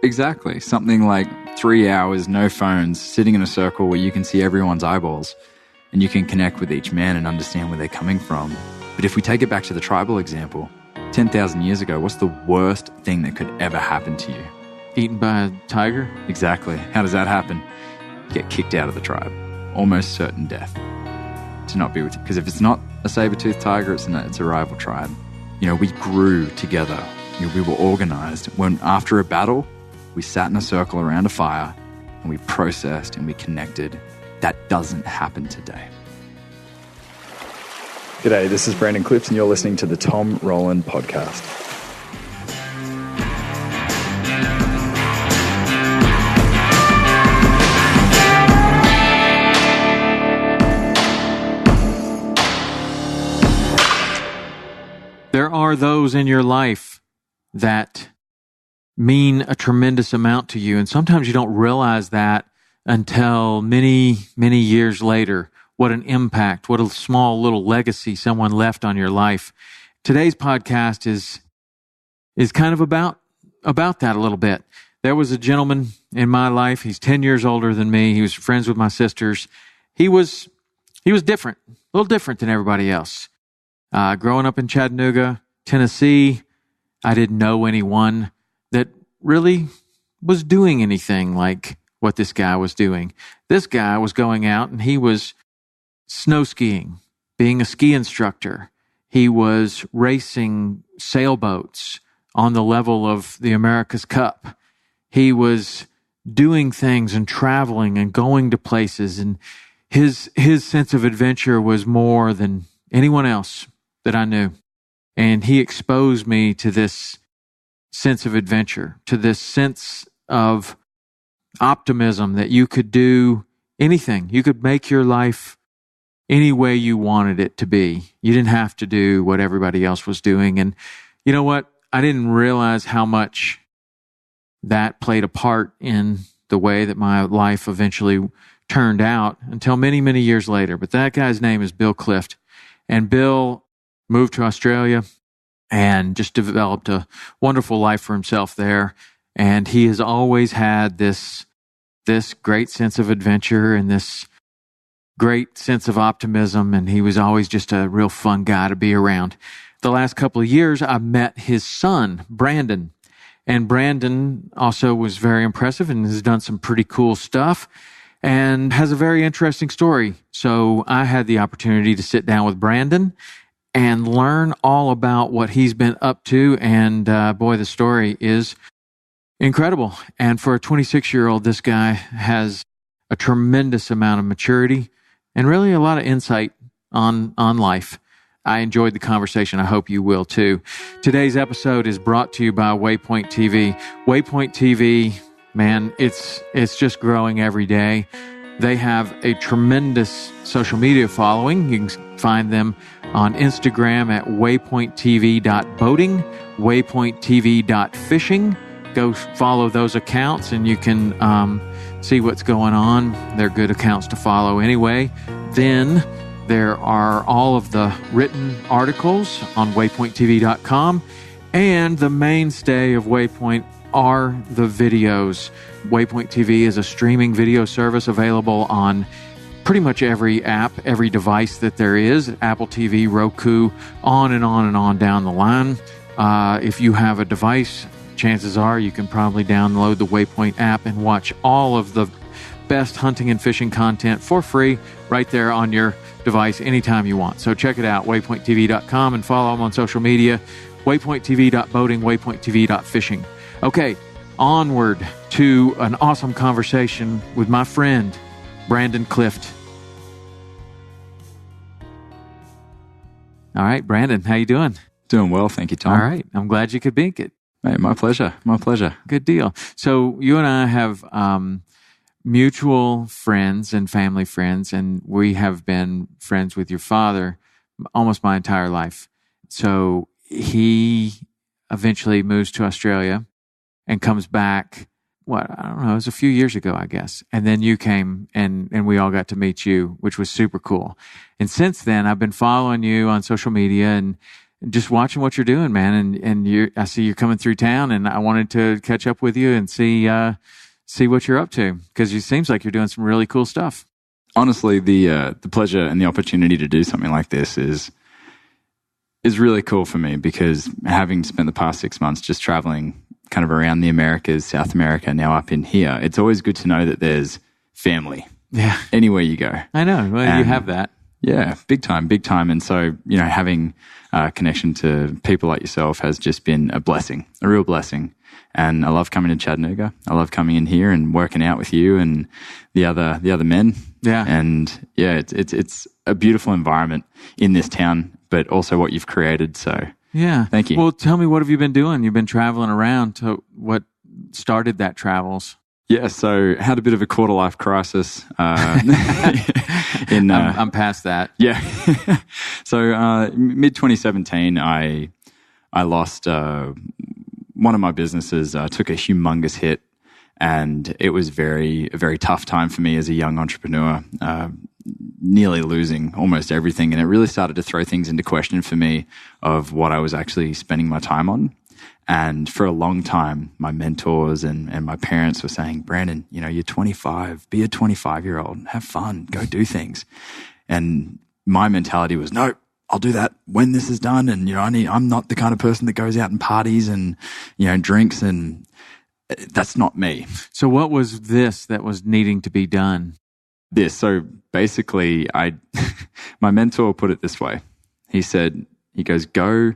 Exactly. Something like 3 hours, no phones, sitting in a circle where you can see everyone's eyeballs and you can connect with each man and understand where they're coming from. But if we take it back to the tribal example, 10,000 years ago, what's the worst thing that could ever happen to you? Eaten by a tiger? Exactly. How does that happen? You get kicked out of the tribe. Almost certain death to not be with you. Because if it's not a saber-toothed tiger, it's a rival tribe. You know, we grew together. You know, we were organized. When after a battle, we sat in a circle around a fire and we processed and we connected. That doesn't happen today. G'day, this is Brandon Clift and you're listening to the Tom Rowland Podcast. There are those in your life that mean a tremendous amount to you, and sometimes you don't realize that until many, many years later. What an impact, what a small little legacy someone left on your life. Today's podcast is kind of about that a little bit. There was a gentleman in my life. He's 10 years older than me. He was friends with my sisters. He was different, a little different than everybody else. Growing up in Chattanooga, Tennessee, I didn't know anyone that really was doing anything like what this guy was doing. This guy was going out and he was snow skiing, being a ski instructor. He was racing sailboats on the level of the America's Cup. He was doing things and traveling and going to places, and his sense of adventure was more than anyone else that I knew. And he exposed me to this sense of adventure, to this sense of optimism that you could do anything. You could make your life any way you wanted it to be. You didn't have to do what everybody else was doing. And you know what? I didn't realize how much that played a part in the way that my life eventually turned out until many, many years later. But that guy's name is Bill Clift. And Bill moved to Australia and just developed a wonderful life for himself there. And he has always had this great sense of adventure and this great sense of optimism, and he was always just a real fun guy to be around. The last couple of years, I met his son, Brandon, and Brandon also was very impressive and has done some pretty cool stuff and has a very interesting story. So I had the opportunity to sit down with Brandon and learn all about what he's been up to, and boy, the story is incredible. And for a 26-year-old, this guy has a tremendous amount of maturity and really a lot of insight on life. I enjoyed the conversation. I hope you will too. Today's episode is brought to you by Waypoint TV. Waypoint TV, man, it's just growing every day. They have a tremendous social media following. You can find them on Instagram at waypointtv.boating, waypointtv.fishing. Go follow those accounts and you can see what's going on. They're good accounts to follow anyway. Then there are all of the written articles on waypointtv.com, and the mainstay of Waypoint are the videos. Waypoint TV is a streaming video service available on pretty much every app, every device that there is, Apple TV, Roku, on and on and on down the line. If you have a device, chances are you can probably download the Waypoint app and watch all of the best hunting and fishing content for free right there on your device anytime you want. So check it out, waypointtv.com, and follow them on social media, waypointtv.boating, waypointtv.fishing. Okay, onward to an awesome conversation with my friend, Brandon Clift. All right, Brandon, how you doing? Doing well, thank you, Tom. All right, I'm glad you could make it. Hey, my pleasure. My pleasure. Good deal. So you and I have mutual friends and family friends, and we have been friends with your father almost my entire life. So he eventually moves to Australia and comes back, I don't know, it was a few years ago, I guess. And then you came and we all got to meet you, which was super cool. And since then, I've been following you on social media, and just watching what you're doing, man. And I see you're coming through town, and I wanted to catch up with you and see what you're up to, because it seems like you're doing some really cool stuff. Honestly, the pleasure and the opportunity to do something like this is really cool for me, because having spent the past 6 months just traveling kind of around the Americas, South America, now up in here, it's always good to know that there's family. Yeah. Anywhere you go. I know. Well, you have that. Yeah, big time. And so, having a connection to people like yourself has just been a blessing, a real blessing. And I love coming to Chattanooga. I love coming in here and working out with you and the other men. Yeah. And yeah, it's a beautiful environment in this town, but also what you've created. So yeah. Thank you. Well, tell me, what have you been doing? You've been traveling around. To what started that travels? Yeah, so had a bit of a quarter life crisis. I'm past that. Yeah. So mid 2017, I lost one of my businesses. Took a humongous hit, and it was a very tough time for me as a young entrepreneur. Nearly losing almost everything, and it really started to throw things into question for me of what I was actually spending my time on. And for a long time, my mentors and my parents were saying, Brandon, you're 25, be a 25-year-old, have fun, go do things. And my mentality was, no, I'll do that when this is done. And, I'm not the kind of person that goes out and parties and, drinks, and that's not me. So what was this that was needing to be done? So basically my mentor put it this way. He goes, go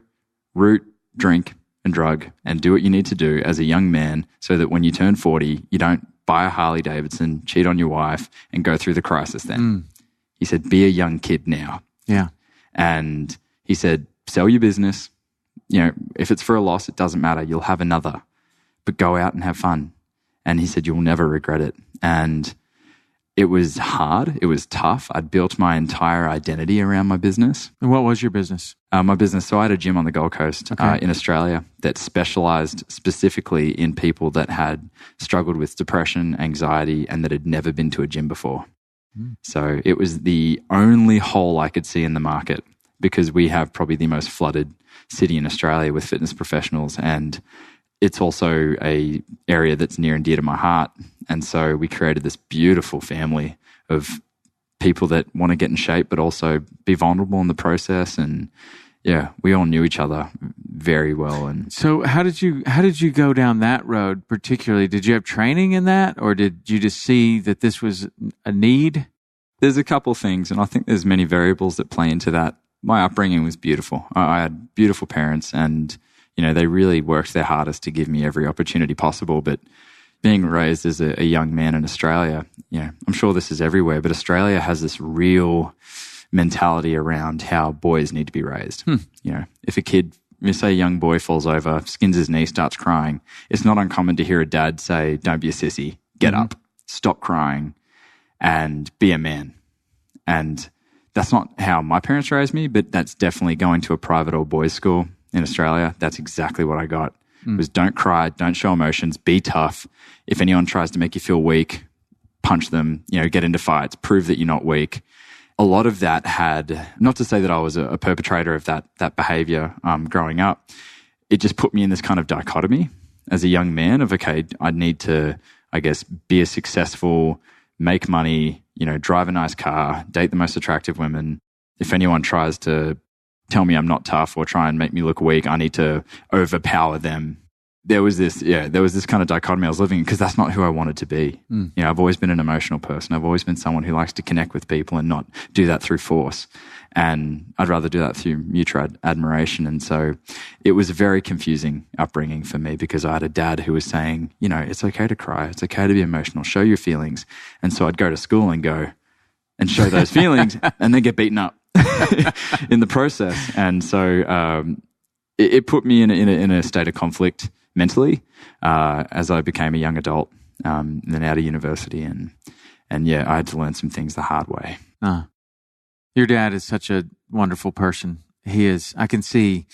root, drink, and drug, and do what you need to do as a young man so that when you turn 40, you don't buy a Harley Davidson, cheat on your wife, and go through the crisis then. He said, be a young kid now. Yeah. And he said, sell your business. If it's for a loss, it doesn't matter. You'll have another. But go out and have fun. And he said, you'll never regret it. And it was hard. It was tough. I'd built my entire identity around my business. And what was your business? My business. So I had a gym on the Gold Coast in Australia that specialized specifically in people that had struggled with depression, anxiety, and that had never been to a gym before. So it was the only hole I could see in the market, because we have probably the most flooded city in Australia with fitness professionals, and it's also a area that's near and dear to my heart. And so we created this beautiful family of people that want to get in shape, but also be vulnerable in the process. And yeah, we all knew each other very well. And so how did you go down that road particularly? Did you have training in that, or did you just see that this was a need? There's a couple of things, and I think there's many variables that play into that. My upbringing was beautiful. I had beautiful parents, and they really worked their hardest to give me every opportunity possible. But being raised as a young man in Australia, I'm sure this is everywhere, but Australia has this real mentality around how boys need to be raised. If a kid, say a young boy falls over, skins his knee, starts crying, it's not uncommon to hear a dad say, don't be a sissy, get up, stop crying, and be a man. And that's not how my parents raised me, but that's definitely going to a private all boys school in Australia. That's exactly what I got. Was don't cry, don't show emotions, be tough. If anyone tries to make you feel weak, punch them, get into fights, prove that you're not weak. A lot of that had, not to say that I was a perpetrator of that behavior growing up, it just put me in this kind of dichotomy as a young man of, okay, I need to, I guess, be a successful, make money, drive a nice car, date the most attractive women. If anyone tries to tell me I'm not tough or try and make me look weak, I need to overpower them. There was this kind of dichotomy I was living in, because that's not who I wanted to be. I've always been an emotional person. I've always been someone who likes to connect with people and not do that through force. And I'd rather do that through mutual admiration. And so it was a very confusing upbringing for me, because I had a dad who was saying, it's okay to cry. It's okay to be emotional. Show your feelings. And so I'd go to school and go and show those feelings and then get beaten up in the process. And so it put me in a state of conflict mentally as I became a young adult, and then out of university. And yeah, I had to learn some things the hard way. Your dad is such a wonderful person. He is. I can see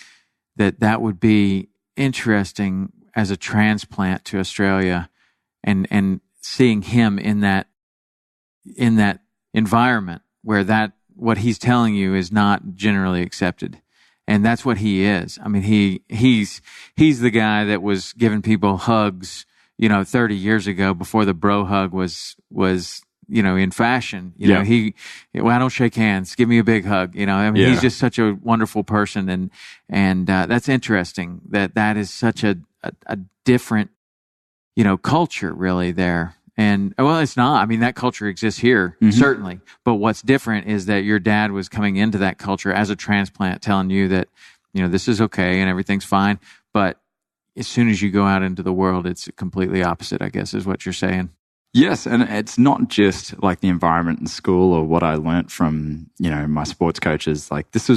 that would be interesting as a transplant to Australia, and seeing him in that environment where what he's telling you is not generally accepted. And that's what he is. I mean, he's the guy that was giving people hugs, 30 years ago before the bro hug was, in fashion. I don't shake hands. Give me a big hug. I mean, he's just such a wonderful person. And that's interesting that is such a different, culture really there. And well, it's not. I mean, that culture exists here, certainly. But what's different is that your dad was coming into that culture as a transplant, telling you that, this is okay and everything's fine. But as soon as you go out into the world, it's completely opposite, I guess, is what you're saying. Yes, and it's not just like the environment in school or what I learnt from, my sports coaches. Like it's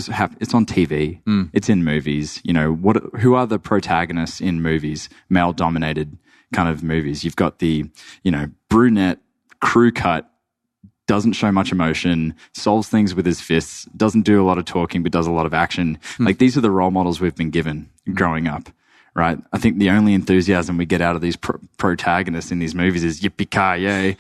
on TV, it's in movies. Who are the protagonists in movies? Male-dominated kind of movies. You've got the, brunette, crew cut, doesn't show much emotion, solves things with his fists, doesn't do a lot of talking, but does a lot of action. Like these are the role models we've been given growing up, right? I think the only enthusiasm we get out of these protagonists in these movies is yippee-ki-yay.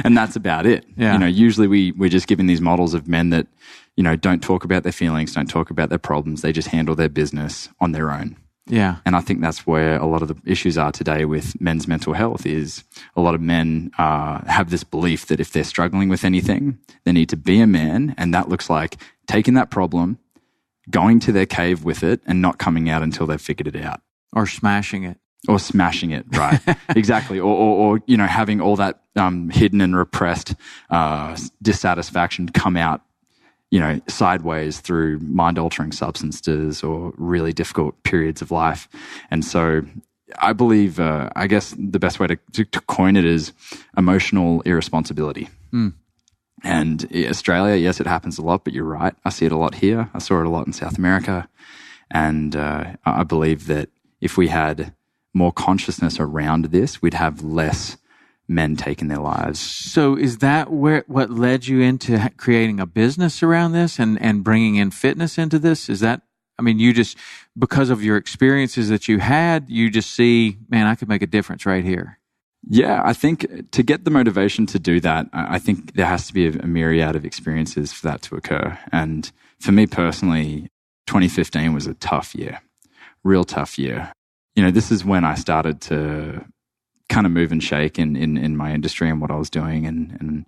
And that's about it. Yeah. Usually we're just given these models of men that, don't talk about their feelings, don't talk about their problems. They just handle their business on their own. Yeah. And I think that's where a lot of the issues are today with men's mental health is a lot of men have this belief that if they're struggling with anything, they need to be a man. And that looks like taking that problem, going to their cave with it and not coming out until they've figured it out. Or smashing it. Right. Exactly. Or having all that hidden and repressed dissatisfaction come out, sideways through mind-altering substances or really difficult periods of life. And so I believe, I guess the best way to coin it is emotional irresponsibility. And Australia, yes, it happens a lot, but you're right. I see it a lot here. I saw it a lot in South America. And I believe that if we had more consciousness around this, we'd have less men taking their lives. So is that what led you into creating a business around this and bringing in fitness into this? Is that, you just, because of your experiences that you had, you just see, man, I could make a difference right here. Yeah, I think to get the motivation to do that, I think there has to be a myriad of experiences for that to occur. And for me personally, 2015 was a tough year, real tough year. This is when I started to kind of move and shake in my industry and what I was doing. And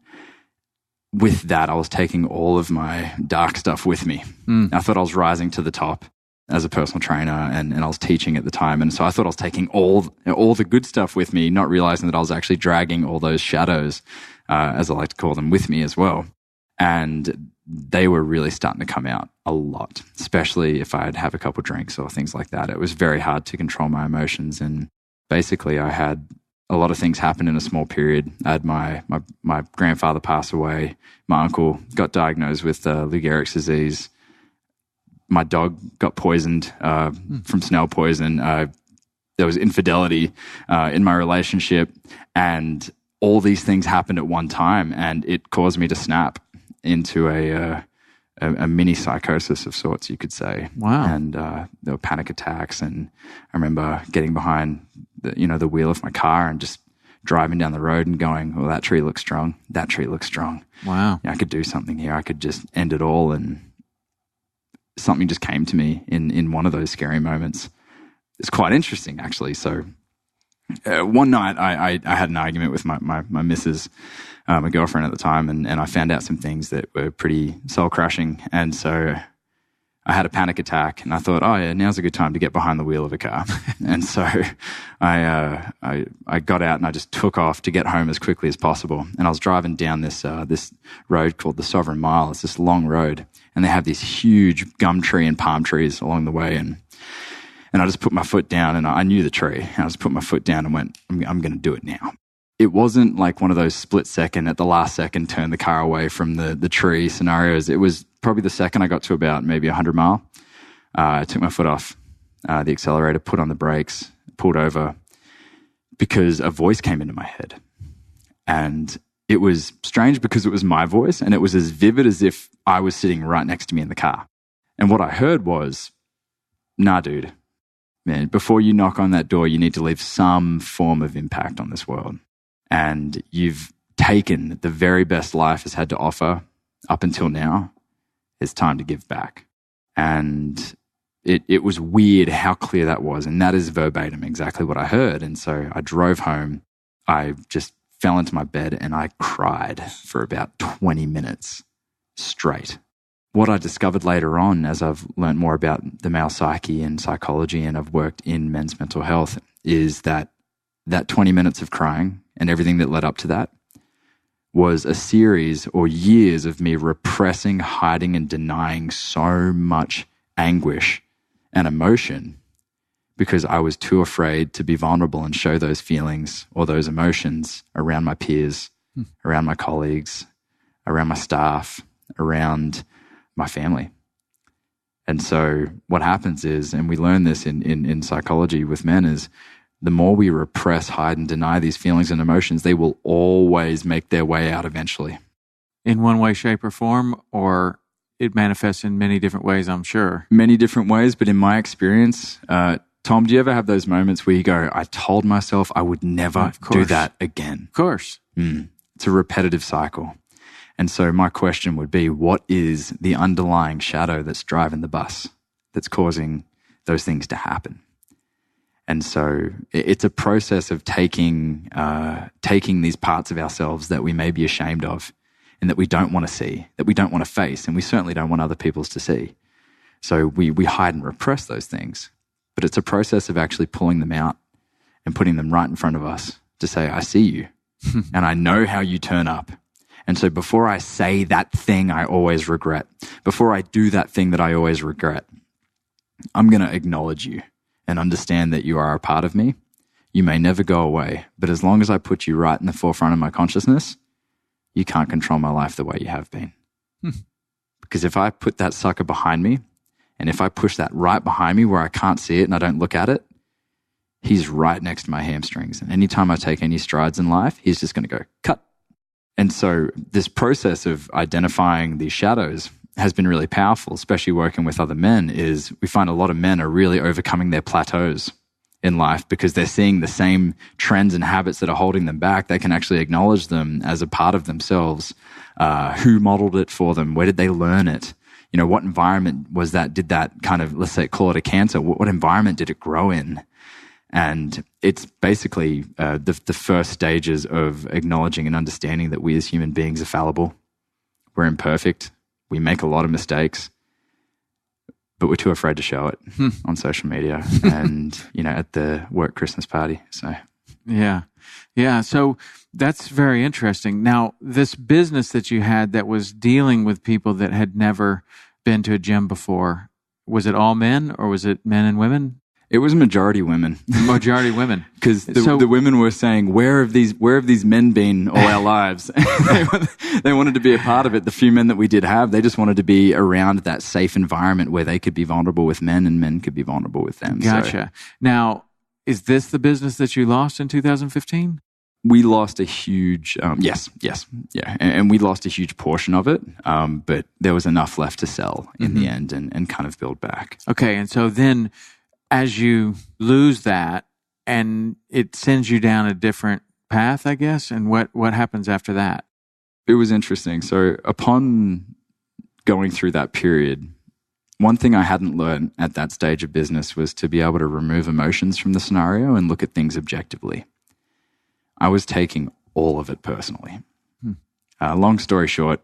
with that, I was taking all of my dark stuff with me. I thought I was rising to the top as a personal trainer and I was teaching at the time. And so I thought I was taking all the good stuff with me, not realizing that I was actually dragging all those shadows, as I like to call them, with me as well. And they were really starting to come out a lot, especially if I'd have a couple drinks or things like that. It was very hard to control my emotions. And basically I had a lot of things happen in a small period. I had my grandfather pass away. My uncle got diagnosed with Lou Gehrig's disease. My dog got poisoned from snail poison. There was infidelity in my relationship. And all these things happened at one time. And it caused me to snap into a mini psychosis of sorts, you could say. Wow. And there were panic attacks. And I remember getting behind the wheel of my car and just driving down the road and going, well, that tree looks strong. That tree looks strong. Wow. I could do something here. I could just end it all. And something just came to me in one of those scary moments. It's quite interesting, actually. So one night I had an argument with my missus, my girlfriend at the time, and I found out some things that were pretty soul-crushing. And so I had a panic attack, and I thought, oh yeah, now's a good time to get behind the wheel of a car. And so I got out and I just took off to get home as quickly as possible. And I was driving down this road called the Sovereign Mile. It's this long road, and they have these huge gum tree and palm trees along the way. And I just put my foot down, and I knew the tree. And I just put my foot down and went, I'm going to do it now. It wasn't like one of those split second, at the last second, turn the car away from the tree scenarios. It was probably the second I got to about maybe 100 mile. I took my foot off the accelerator, put on the brakes, pulled over, because a voice came into my head. And it was strange because it was my voice, and it was as vivid as if I was sitting right next to me in the car. And what I heard was, nah, dude, man, before you knock on that door, you need to leave some form of impact on this world. And you've taken the very best life has had to offer up until now. It's time to give back. And it was weird how clear that was. And that is verbatim exactly what I heard. And so I drove home. I just fell into my bed and I cried for about 20 minutes straight. What I discovered later on, as I've learned more about the male psyche and psychology, and I've worked in men's mental health, is that 20 minutes of crying and everything that led up to that was a series or years of me repressing, hiding, and denying so much anguish and emotion because I was too afraid to be vulnerable and show those feelings or those emotions around my peers, around my colleagues, around my staff, around my family. And so what happens is, and we learn this in psychology with men, is the more we repress, hide, and deny these feelings and emotions, they will always make their way out eventually. In one way, shape, or form, or it manifests in many different ways, I'm sure. Many different ways, but in my experience, Tom, do you ever have those moments where you go, I told myself I would never do that again? Of course. It's a repetitive cycle. And so my question would be, what is the underlying shadow that's driving the bus, that's causing those things to happen? And so it's a process of taking these parts of ourselves that we may be ashamed of and that we don't want to see, that we don't want to face, and we certainly don't want other people's to see. So we hide and repress those things. But it's a process of actually pulling them out and putting them right in front of us to say, I see you and I know how you turn up. And so before I say that thing I always regret, before I do that thing that I always regret, I'm going to acknowledge you and understand that you are a part of me. You may never go away, but as long as I put you right in the forefront of my consciousness, you can't control my life the way you have been. Because if I put that sucker behind me, and if I push that right behind me where I can't see it and I don't look at it, he's right next to my hamstrings. And anytime I take any strides in life, he's just going to go, cut. And so this process of identifying these shadows has been really powerful, especially working with other men, is we find a lot of men are really overcoming their plateaus in life because they're seeing the same trends and habits that are holding them back. They can actually acknowledge them as a part of themselves. Who modeled it for them? Where did they learn it? You know, what environment was that? Did that kind of, let's say, call it a cancer? What environment did it grow in? And it's basically the first stages of acknowledging and understanding that we as human beings are fallible. We're imperfect. We make a lot of mistakes, but we're too afraid to show it on social media and, you know, at the work Christmas party. So, yeah. So that's very interesting. Now, this business that you had that was dealing with people that had never been to a gym before, was it all men or was it men and women? It was majority women. Majority women. Because the women were saying, where have these men been all our lives? They wanted to be a part of it. The few men that we did have, they just wanted to be around that safe environment where they could be vulnerable with men and men could be vulnerable with them. Gotcha. So, now, is this the business that you lost in 2015? We lost a huge, yes. And we lost a huge portion of it. But there was enough left to sell in the end and kind of build back. Okay. And so then, as you lose that and it sends you down a different path, I guess, and what happens after that? It was interesting. So upon going through that period, one thing I hadn't learned at that stage of business was to be able to remove emotions from the scenario and look at things objectively. I was taking all of it personally. Long story short,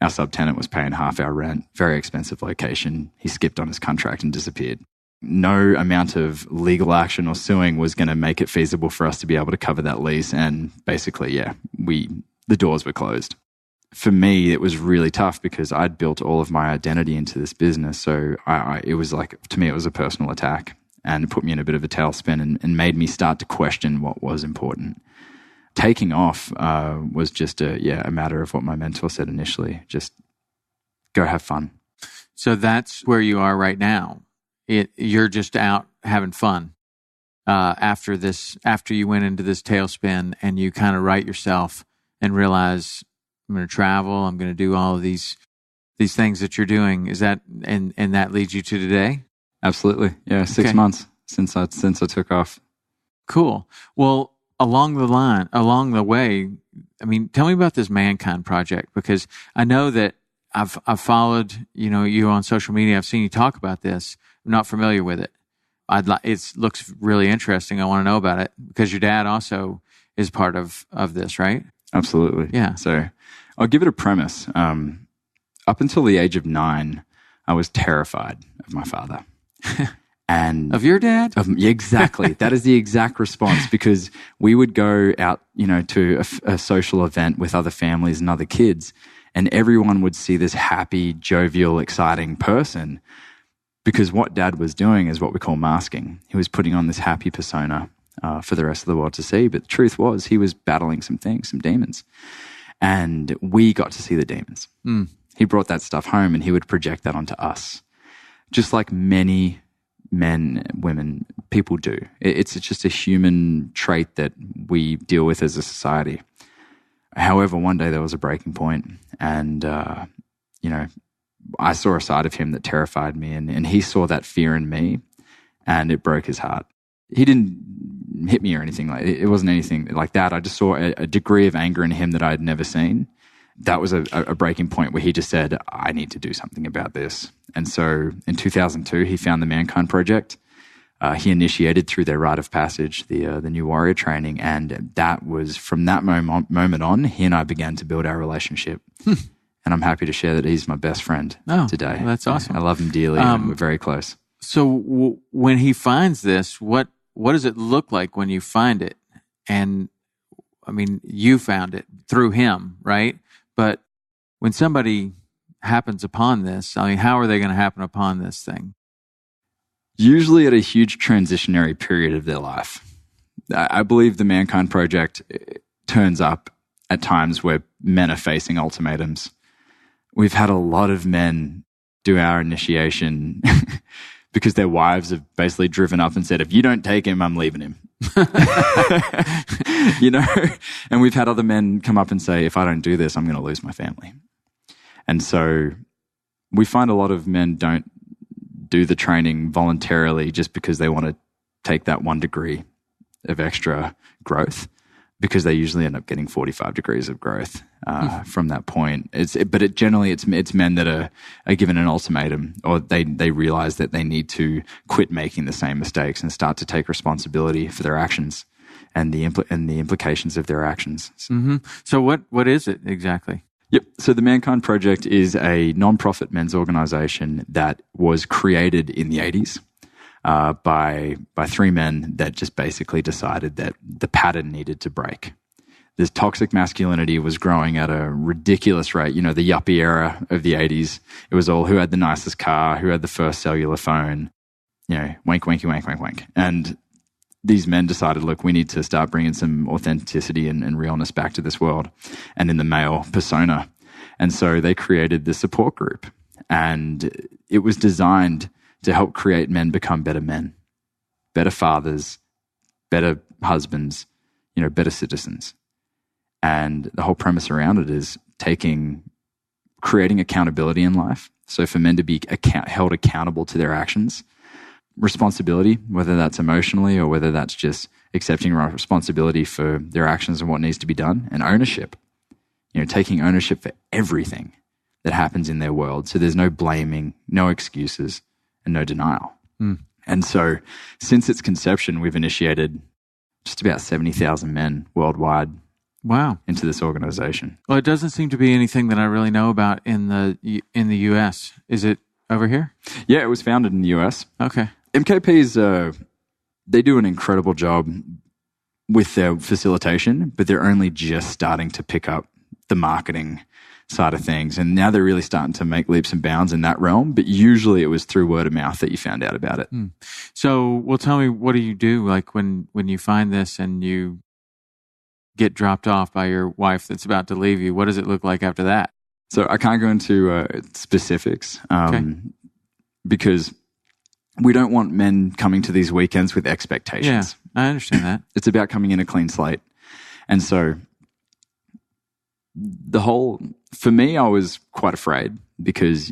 our subtenant was paying half our rent, very expensive location. He skipped on his contract and disappeared. No amount of legal action or suing was going to make it feasible for us to be able to cover that lease. And basically, the doors were closed. For me, it was really tough because I'd built all of my identity into this business. So it was like, to me, it was a personal attack and it put me in a bit of a tailspin and made me start to question what was important. Taking off was just a matter of what my mentor said initially. Just go have fun. So that's where you are right now. You're just out having fun after you went into this tailspin and you kind of right yourself and realize I'm going to travel, I'm going to do all of these things that you're doing. Is that and that leads you to today? Absolutely. Yeah, 6 months since I took off. Cool. Well, along the way, I mean, tell me about this Mankind project, because I know that I've followed, you on social media. I've seen you talk about this. I'm not familiar with it. It looks really interesting. I want to know about it because your dad also is part of this, right? Absolutely. Yeah. So I'll give it a premise. Up until the age of 9, I was terrified of my father. And of your dad? Yeah, exactly. That is the exact response, because we would go out, to a social event with other families and other kids, and everyone would see this happy, jovial, exciting person, because what Dad was doing is what we call masking. He was putting on this happy persona for the rest of the world to see. But the truth was, he was battling some things, some demons. And we got to see the demons. Mm. He brought that stuff home and he would project that onto us. Just like many men, women, people do. It's just a human trait that we deal with as a society. However, one day there was a breaking point, and, I saw a side of him that terrified me, and he saw that fear in me, and it broke his heart. He didn't hit me or anything like it. It wasn't anything like that. I just saw a degree of anger in him that I had never seen. That was a breaking point where he just said, I need to do something about this. And so in 2002, he found the Mankind Project. He initiated through their rite of passage, the New Warrior training. And that was from that moment on, he and I began to build our relationship. And I'm happy to share that he's my best friend today. Well, that's awesome. I love him dearly, and we're very close. So when he finds this, what does it look like when you find it? And I mean, you found it through him, right? But when somebody happens upon this, I mean, how are they going to happen upon this thing? Usually at a huge transitionary period of their life. I believe the Mankind Project turns up at times where men are facing ultimatums. We've had a lot of men do our initiation because their wives have basically driven up and said, if you don't take him, I'm leaving him. And we've had other men come up and say, if I don't do this, I'm going to lose my family. And so we find a lot of men don't do the training voluntarily just because they want to take that 1 degree of extra growth, because they usually end up getting 45 degrees of growth from that point. Generally it's men that are given an ultimatum, or they realize that they need to quit making the same mistakes and start to take responsibility for their actions and the implications of their actions. Mm-hmm. So what is it exactly? Yep. So the Mankind Project is a non-profit men's organization that was created in the 80s. By 3 men that just basically decided that the pattern needed to break. This toxic masculinity was growing at a ridiculous rate. The yuppie era of the 80s, it was all who had the nicest car, who had the first cellular phone, wank, wanky, wank, wank, wank. And these men decided, look, we need to start bringing some authenticity and realness back to this world and in the male persona. And so they created the support group, and it was designed to help create men become better men, better fathers, better husbands, better citizens. And the whole premise around it is creating accountability in life. So for men to be held accountable to their actions, responsibility, whether that's emotionally or whether that's just accepting responsibility for their actions and what needs to be done, and ownership, taking ownership for everything that happens in their world. So there's no blaming, no excuses, and no denial. Mm. And so since its conception, we've initiated just about 70,000 men worldwide. Wow. Into this organization. Well, it doesn't seem to be anything that I really know about in the U.S. Is it over here? Yeah, it was founded in the U.S. Okay. MKP's, they do an incredible job with their facilitation, but they're only just starting to pick up the marketing side of things. And now they're really starting to make leaps and bounds in that realm. But usually it was through word of mouth that you found out about it. Mm. So, well, tell me, what do you do? Like when you find this and you get dropped off by your wife that's about to leave you, what does it look like after that? So I can't go into specifics because we don't want men coming to these weekends with expectations. Yeah, I understand that. It's about coming in a clean slate. And so for me, I was quite afraid because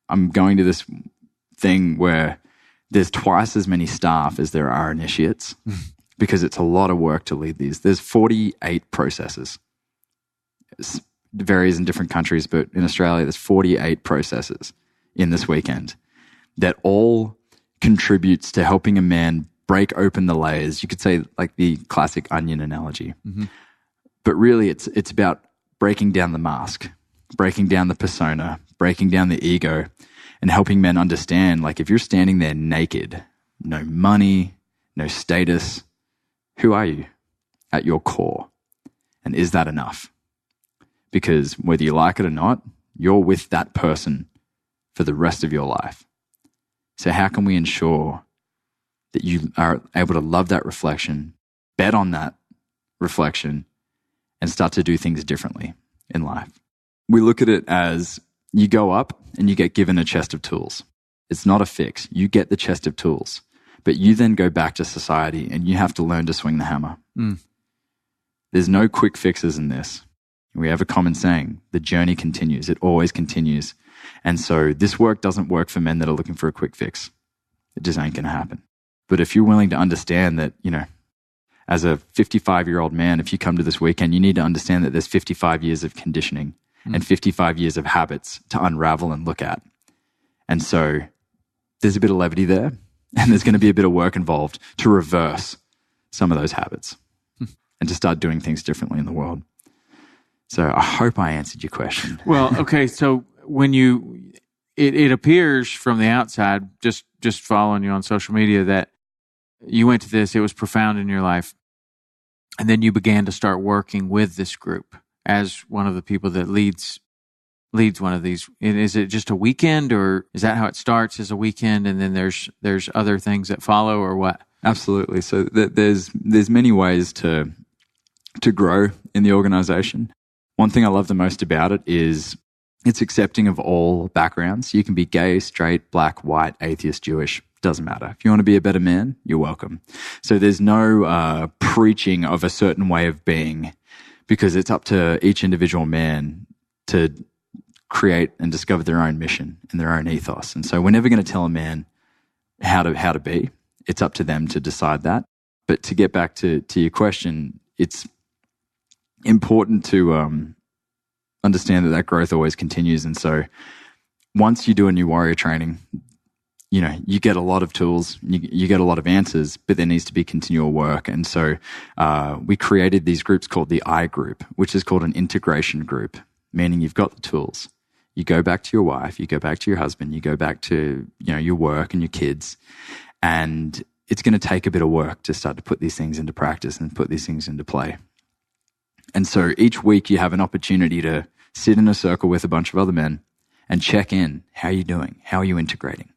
I'm going to this thing where there's twice as many staff as there are initiates because it's a lot of work to lead these. There's 48 processes. varies in different countries, but in Australia, there's 48 processes in this weekend that all contributes to helping a man break open the layers. You could say like the classic onion analogy. Mm-hmm. But really, it's about breaking down the mask, breaking down the persona, breaking down the ego, and helping men understand, like, if you're standing there naked, no money, no status, who are you at your core? And is that enough? Because whether you like it or not, you're with that person for the rest of your life. So how can we ensure that you are able to love that reflection, bet on that reflection, and start to do things differently in life? We look at it as you go up and you get given a chest of tools. It's not a fix. You get the chest of tools, but you then go back to society and you have to learn to swing the hammer. There's no quick fixes in this. We have a common saying, the journey continues. It always continues. And so this work doesn't work for men that are looking for a quick fix. It just ain't going to happen. But if you're willing to understand that, as a 55-year-old man, if you come to this weekend, you need to understand that there's 55 years of conditioning and 55 years of habits to unravel and look at. And so there's a bit of levity there, and there's going to be a bit of work involved to reverse some of those habits and to start doing things differently in the world. So I hope I answered your question. Well, okay. So when it appears from the outside, just following you on social media, that you went to this, it was profound in your life. And then you began to start working with this group as one of the people that leads one of these. Is it just a weekend, or is that how it starts, as a weekend, and then there's other things that follow, or what? Absolutely. So there's many ways to grow in the organization. One thing I love the most about it is it's accepting of all backgrounds. You can be gay, straight, black, white, atheist, Jewish. Doesn't matter. If you want to be a better man, you're welcome. So there's no preaching of a certain way of being, because it's up to each individual man to create and discover their own mission and their own ethos. And so we're never going to tell a man how to be. It's up to them to decide that. But to get back to your question, it's important to understand that growth always continues. And so once you do a new warrior training, you get a lot of tools, you get a lot of answers, but there needs to be continual work. And so we created these groups called the I group, which is called an integration group, meaning you've got the tools. You go back to your wife, you go back to your husband, you go back to your work and your kids, and it's going to take a bit of work to start to put these things into practice and put these things into play. And so each week you have an opportunity to sit in a circle with a bunch of other men and check in. How are you doing? How are you integrating?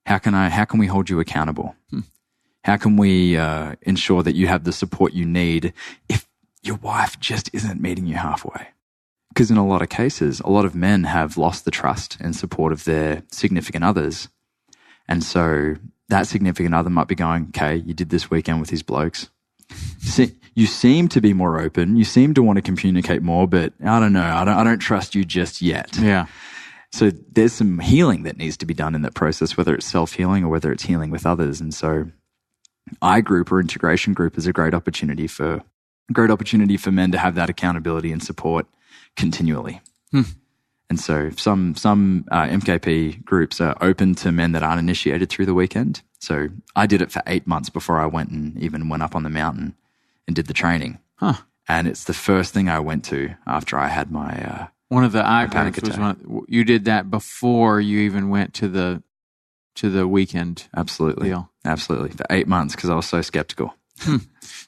How can we hold you accountable? How can we ensure that you have the support you need if your wife just isn't meeting you halfway? Because in a lot of cases, a lot of men have lost the trust and support of their significant others. And so that significant other might be going, okay, you did this weekend with these blokes. You seem to be more open. You seem to want to communicate more, but I don't know. I don't trust you just yet. Yeah. So there's some healing that needs to be done in that process, whether it's self-healing or whether it's healing with others. And so I group or integration group is a great opportunity for men to have that accountability and support continually. And so some MKP groups are open to men that aren't initiated through the weekend. So I did it for 8 months before I went up on the mountain and did the training. And it's the first thing I went to after I had my one of the I groups was you did that before you even went to the weekend. Absolutely. Deal. Absolutely. For 8 months, because I was so skeptical.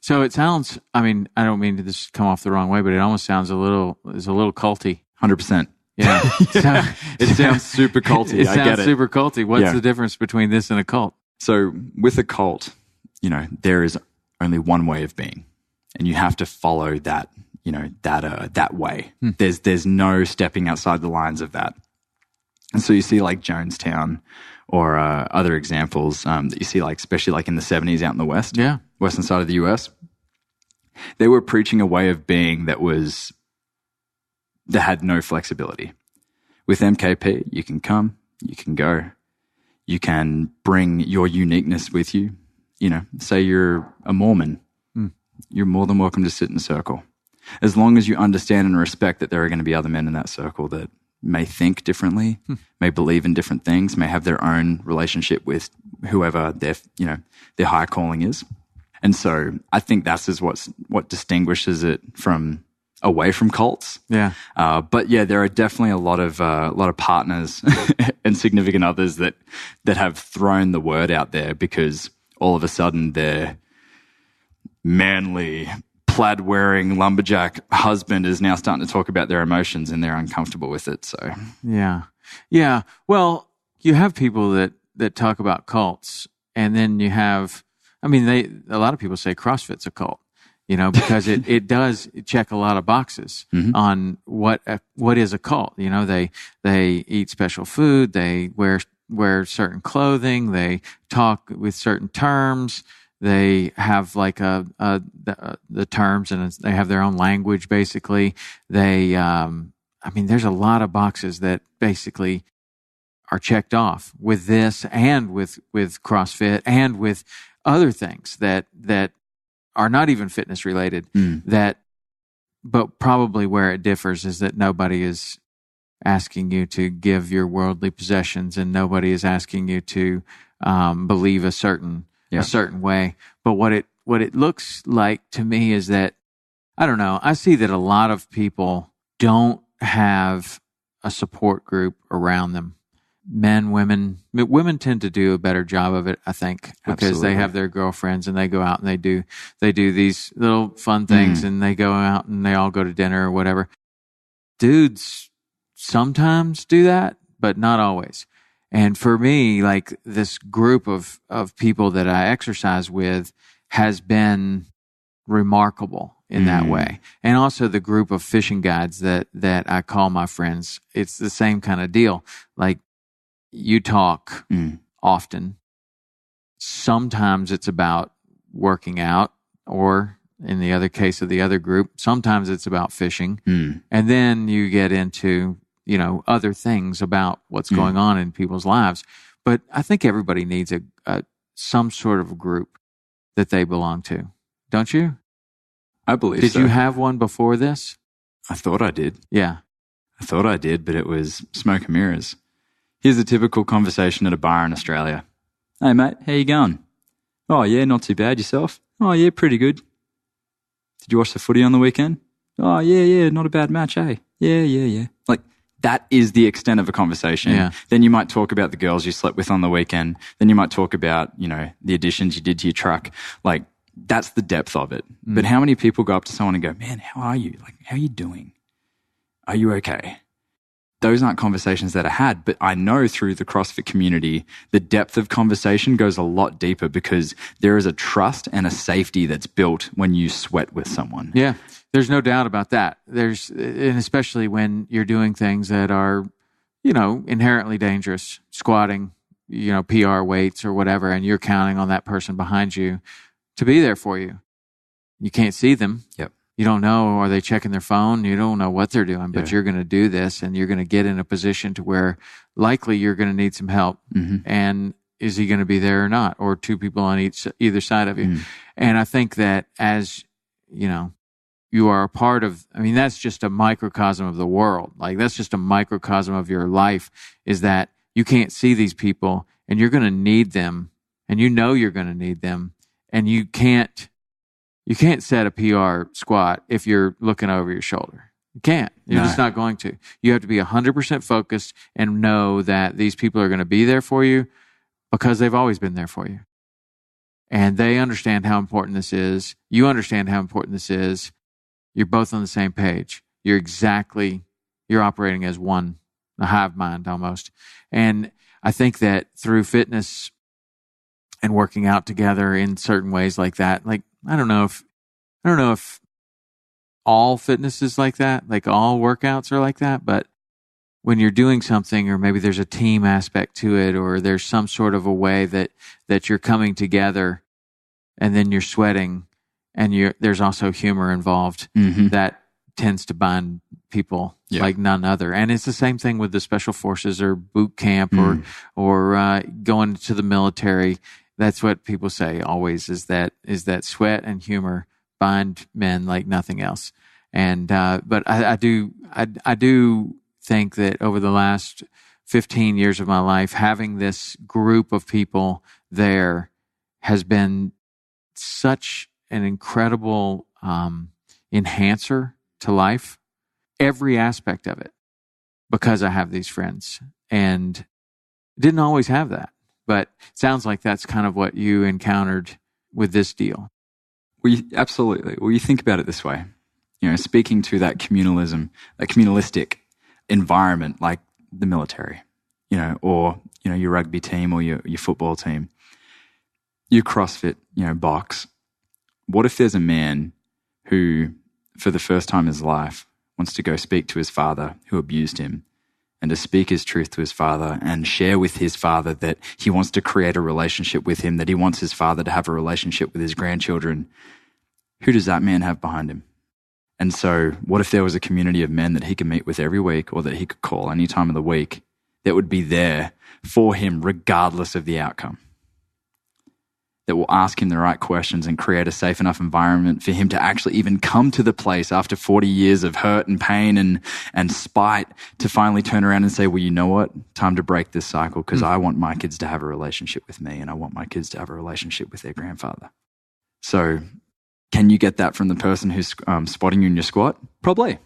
So it sounds, I don't mean to this come off the wrong way, but it almost sounds a little culty. 100%. Yeah. It sounds super culty. I get it. Super culty. What's the difference between this and a cult? So with a cult, there is only one way of being, and you have to follow that, that way. There's no stepping outside the lines of that. And so you see like Jonestown or other examples that you see, like especially like in the 70s out in the West, western side of the US. They were preaching a way of being that had no flexibility. With MKP, you can come, you can go, you can bring your uniqueness with you. Say you're a Mormon, you're more than welcome to sit in a circle. as long as you understand and respect that there are going to be other men in that circle that may think differently, may believe in different things, may have their own relationship with whoever their high calling is. And so I think that's what distinguishes it from away from cults. Yeah. But yeah, there are definitely a lot of partners and significant others that have thrown the word out there because all of a sudden their manly, plaid-wearing lumberjack husband is now starting to talk about their emotions and they're uncomfortable with it. So yeah. Well, you have people that talk about cults, and then you have, a lot of people say CrossFit's a cult, because it does check a lot of boxes on what is a cult. They eat special food, they wear certain clothing, they talk with certain terms. They have like the terms, and they have their own language. Basically, there's a lot of boxes that basically are checked off with this, and with CrossFit, and with other things that are not even fitness related. But probably where it differs is that nobody is asking you to give your worldly possessions, and nobody is asking you to believe a certain way. But what it looks like to me is that, I don't know, I see that a lot of people don't have a support group around them. Men, women tend to do a better job of it, I think, because they have their girlfriends and they go out and they do these little fun things and they go out and they all go to dinner or whatever. Dudes sometimes do that, but not always. And for me, like, this group of people that I exercise with has been remarkable in that way. And also the group of fishing guides that I call my friends, it's the same kind of deal. Like, you talk often. Sometimes it's about working out, or in the other case of the other group, sometimes it's about fishing. And then you get into other things about what's going on in people's lives. But I think everybody needs some sort of group that they belong to. Don't you? I believe so. Did you have one before this? I thought I did. Yeah. I thought I did, but it was smoke and mirrors. Here's a typical conversation at a bar in Australia. Hey, mate, how you going? Oh, yeah, not too bad. Yourself? Oh, yeah, pretty good. Did you watch the footy on the weekend? Oh, yeah, not a bad match, eh? Yeah. Like, that is the extent of a conversation. Yeah. Then you might talk about the girls you slept with on the weekend. Then you might talk about, the additions you did to your truck. Like, that's the depth of it. But how many people go up to someone and go, man, how are you? Like, how are you doing? Are you okay? Those aren't conversations that are had, but I know through the CrossFit community, the depth of conversation goes a lot deeper because there is a trust and a safety that's built when you sweat with someone. Yeah, there's no doubt about that. And especially when you're doing things that are, inherently dangerous, squatting, PR weights or whatever, and you're counting on that person behind you to be there for you. You can't see them. Yep. You don't know, are they checking their phone? You don't know what they're doing, but you're going to do this, and you're going to get in a position to where likely you're going to need some help. And is he going to be there or not? Or two people on either side of you. And I think that as, you are a part of, that's just a microcosm of the world. Like, that's just a microcosm of your life, is that you can't see these people and you're going to need them, and you're going to need them, and you can't set a PR squat if you're looking over your shoulder. You can't. You're just not going to. You have to be 100% focused and know that these people are going to be there for you because they've always been there for you. And they understand how important this is. You understand how important this is. You're both on the same page. You're operating as one, a hive mind almost. And I think that through fitness and working out together in certain ways like that, like, I don't know if all fitness is like that, like all workouts are like that, but when you're doing something, or maybe there's a team aspect to it, or there's some sort of a way that you're coming together, and then you're sweating, and there's also humor involved, that tends to bind people like none other. And it's the same thing with the special forces or boot camp or going to the military. That's what people say always, is that sweat and humor bind men like nothing else. And but I do think that over the last 15 years of my life, having this group of people there has been such an incredible enhancer to life, every aspect of it, because I have these friends. And didn't always have that, but it sounds like that's kind of what you encountered with this deal. Absolutely. Well, you think about it this way, speaking to that communalism, that communalistic environment like the military, or, your rugby team or your football team, your CrossFit, box. What if there's a man who, for the first time in his life, wants to go speak to his father who abused him, and to speak his truth to his father and share with his father that he wants to create a relationship with him, that he wants his father to have a relationship with his grandchildren? Who does that man have behind him? And so what if there was a community of men that he could meet with every week, or that he could call any time of the week, that would be there for him regardless of the outcome, that will ask him the right questions and create a safe enough environment for him to actually even come to the place after 40 years of hurt and pain and spite to finally turn around and say, well, you know what? Time to break this cycle, because I want my kids to have a relationship with me, and I want my kids to have a relationship with their grandfather. So can you get that from the person who's spotting you in your squat? Probably.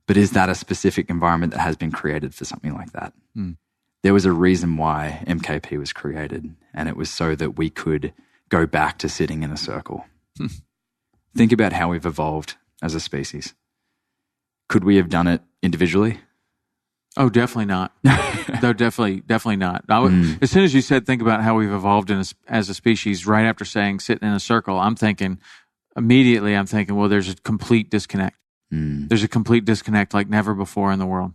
But is that a specific environment that has been created for something like that? There was a reason why MKP was created, and it was so that we could go back to sitting in a circle. Think about how we've evolved as a species. Could we have done it individually? Oh, definitely not. No, definitely not. As soon as you said, think about how we've evolved as a species, right after saying sitting in a circle, I'm thinking, well, there's a complete disconnect. There's a complete disconnect like never before in the world,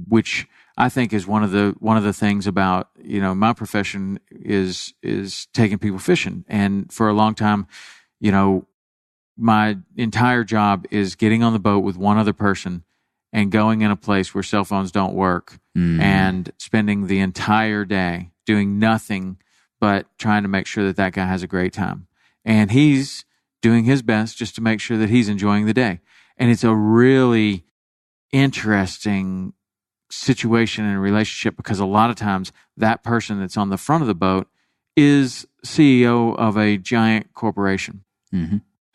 which I think is one of the things about, my profession is taking people fishing. And for a long time, my entire job is getting on the boat with one other person and going in a place where cell phones don't work and spending the entire day doing nothing but trying to make sure that guy has a great time. And he's doing his best just to make sure that he's enjoying the day. And it's a really interesting situation and relationship, because a lot of times that person that's on the front of the boat is CEO of a giant corporation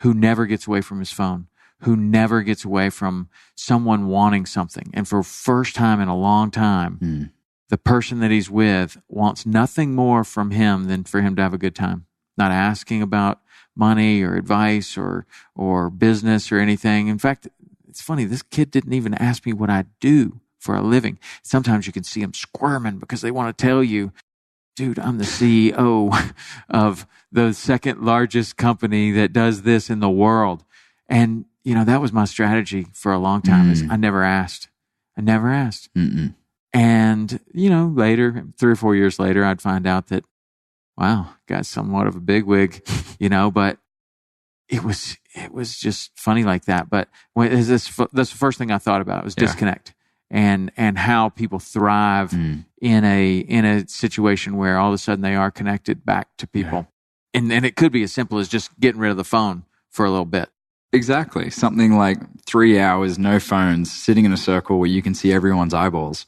who never gets away from his phone, who never gets away from someone wanting something. And for the first time in a long time, the person that he's with wants nothing more from him than for him to have a good time, not asking about money or advice or business or anything. In fact, it's funny, this kid didn't even ask me what I do for a living. Sometimes you can see them squirming because they want to tell you, dude, I'm the CEO of the second largest company that does this in the world. And, that was my strategy for a long time, is I never asked. And, later, 3 or 4 years later, I'd find out that, wow, got somewhat of a bigwig, but it was just funny like that. But that's the first thing I thought about was disconnect. And how people thrive in a situation where all of a sudden they are connected back to people. And it could be as simple as just getting rid of the phone for a little bit. Exactly. Something like 3 hours, no phones, sitting in a circle where you can see everyone's eyeballs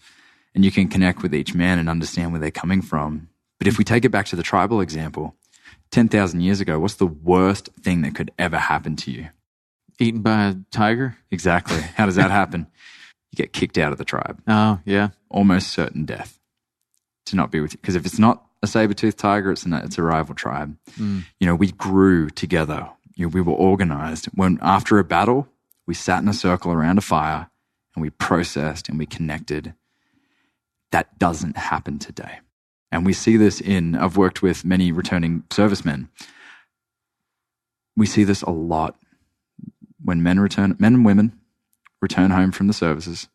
and you can connect with each man and understand where they're coming from. But if we take it back to the tribal example, 10,000 years ago, what's the worst thing that could ever happen to you? Eaten by a tiger? Exactly. How does that happen? You get kicked out of the tribe. Oh, yeah. Almost certain death to not be with you. Because if it's not a saber-toothed tiger, it's a rival tribe. We grew together. We were organized. When after a battle, we sat in a circle around a fire and we processed and we connected. That doesn't happen today. And we see this I've worked with many returning servicemen. We see this a lot when men and women return home from the services